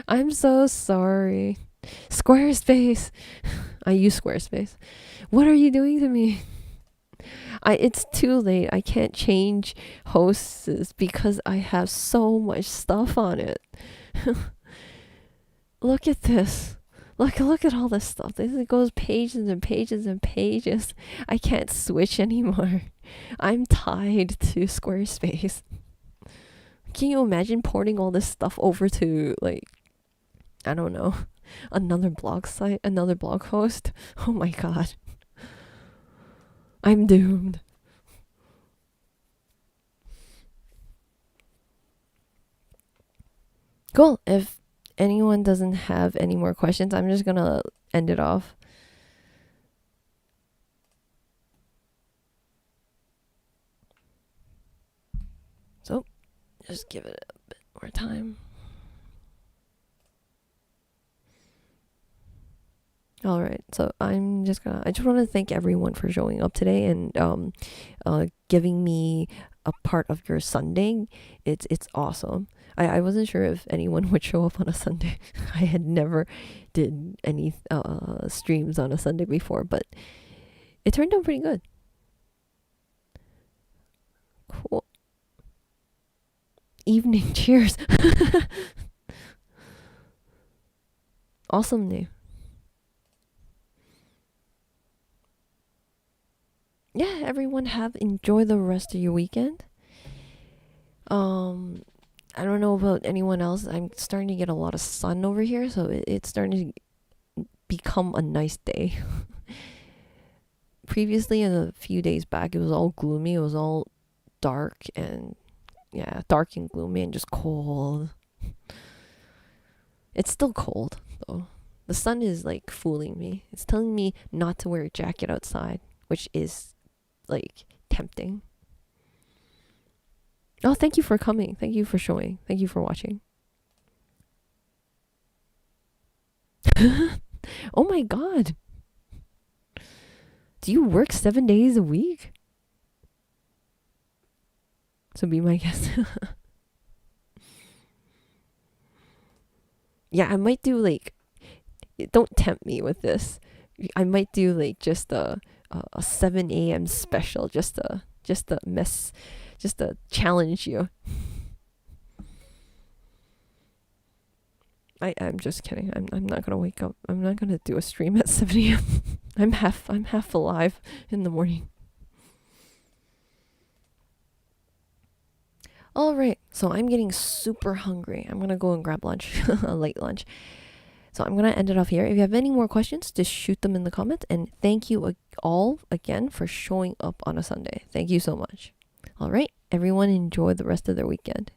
I'm so sorry. Squarespace. I use Squarespace. What are you doing to me? It's too late. I can't change hosts because I have so much stuff on it. Look at this. Look at all this stuff. It goes pages and pages and pages. I can't switch anymore. I'm tied to Squarespace. Can you imagine porting all this stuff over to, like, I don't know, another blog site, another blog host? Oh my god. I'm doomed. Cool. If anyone doesn't have any more questions, I'm just gonna end it off. So, just give it a bit more time. All right, so I just want to thank everyone for showing up today and giving me a part of your Sunday. It's awesome. I wasn't sure if anyone would show up on a Sunday. I had never did any streams on a Sunday before, but it turned out pretty good. Cool. Evening cheers. Awesome name. Yeah, everyone enjoy the rest of your weekend. I don't know about anyone else. I'm starting to get a lot of sun over here, so it's starting to become a nice day. Previously, a few days back, it was all gloomy. It was all dark and gloomy and just cold. It's still cold though. The sun is like fooling me. It's telling me not to wear a jacket outside, which is like tempting. Oh, thank you for coming. Thank you for showing. Thank you for watching. Oh my god. Do you work 7 days a week? So be my guest. Yeah, I might do like, don't tempt me with this. I might do like just a 7 a.m. special, just to challenge you. I'm just kidding. I'm not gonna wake up. I'm not gonna do a stream at 7 a.m. I'm half alive in the morning. All right, so I'm getting super hungry. I'm gonna go and grab lunch, a late lunch. So I'm gonna end it off here. If you have any more questions, just shoot them in the comments. And thank you all again for showing up on a Sunday. Thank you so much. All right, everyone, enjoy the rest of their weekend.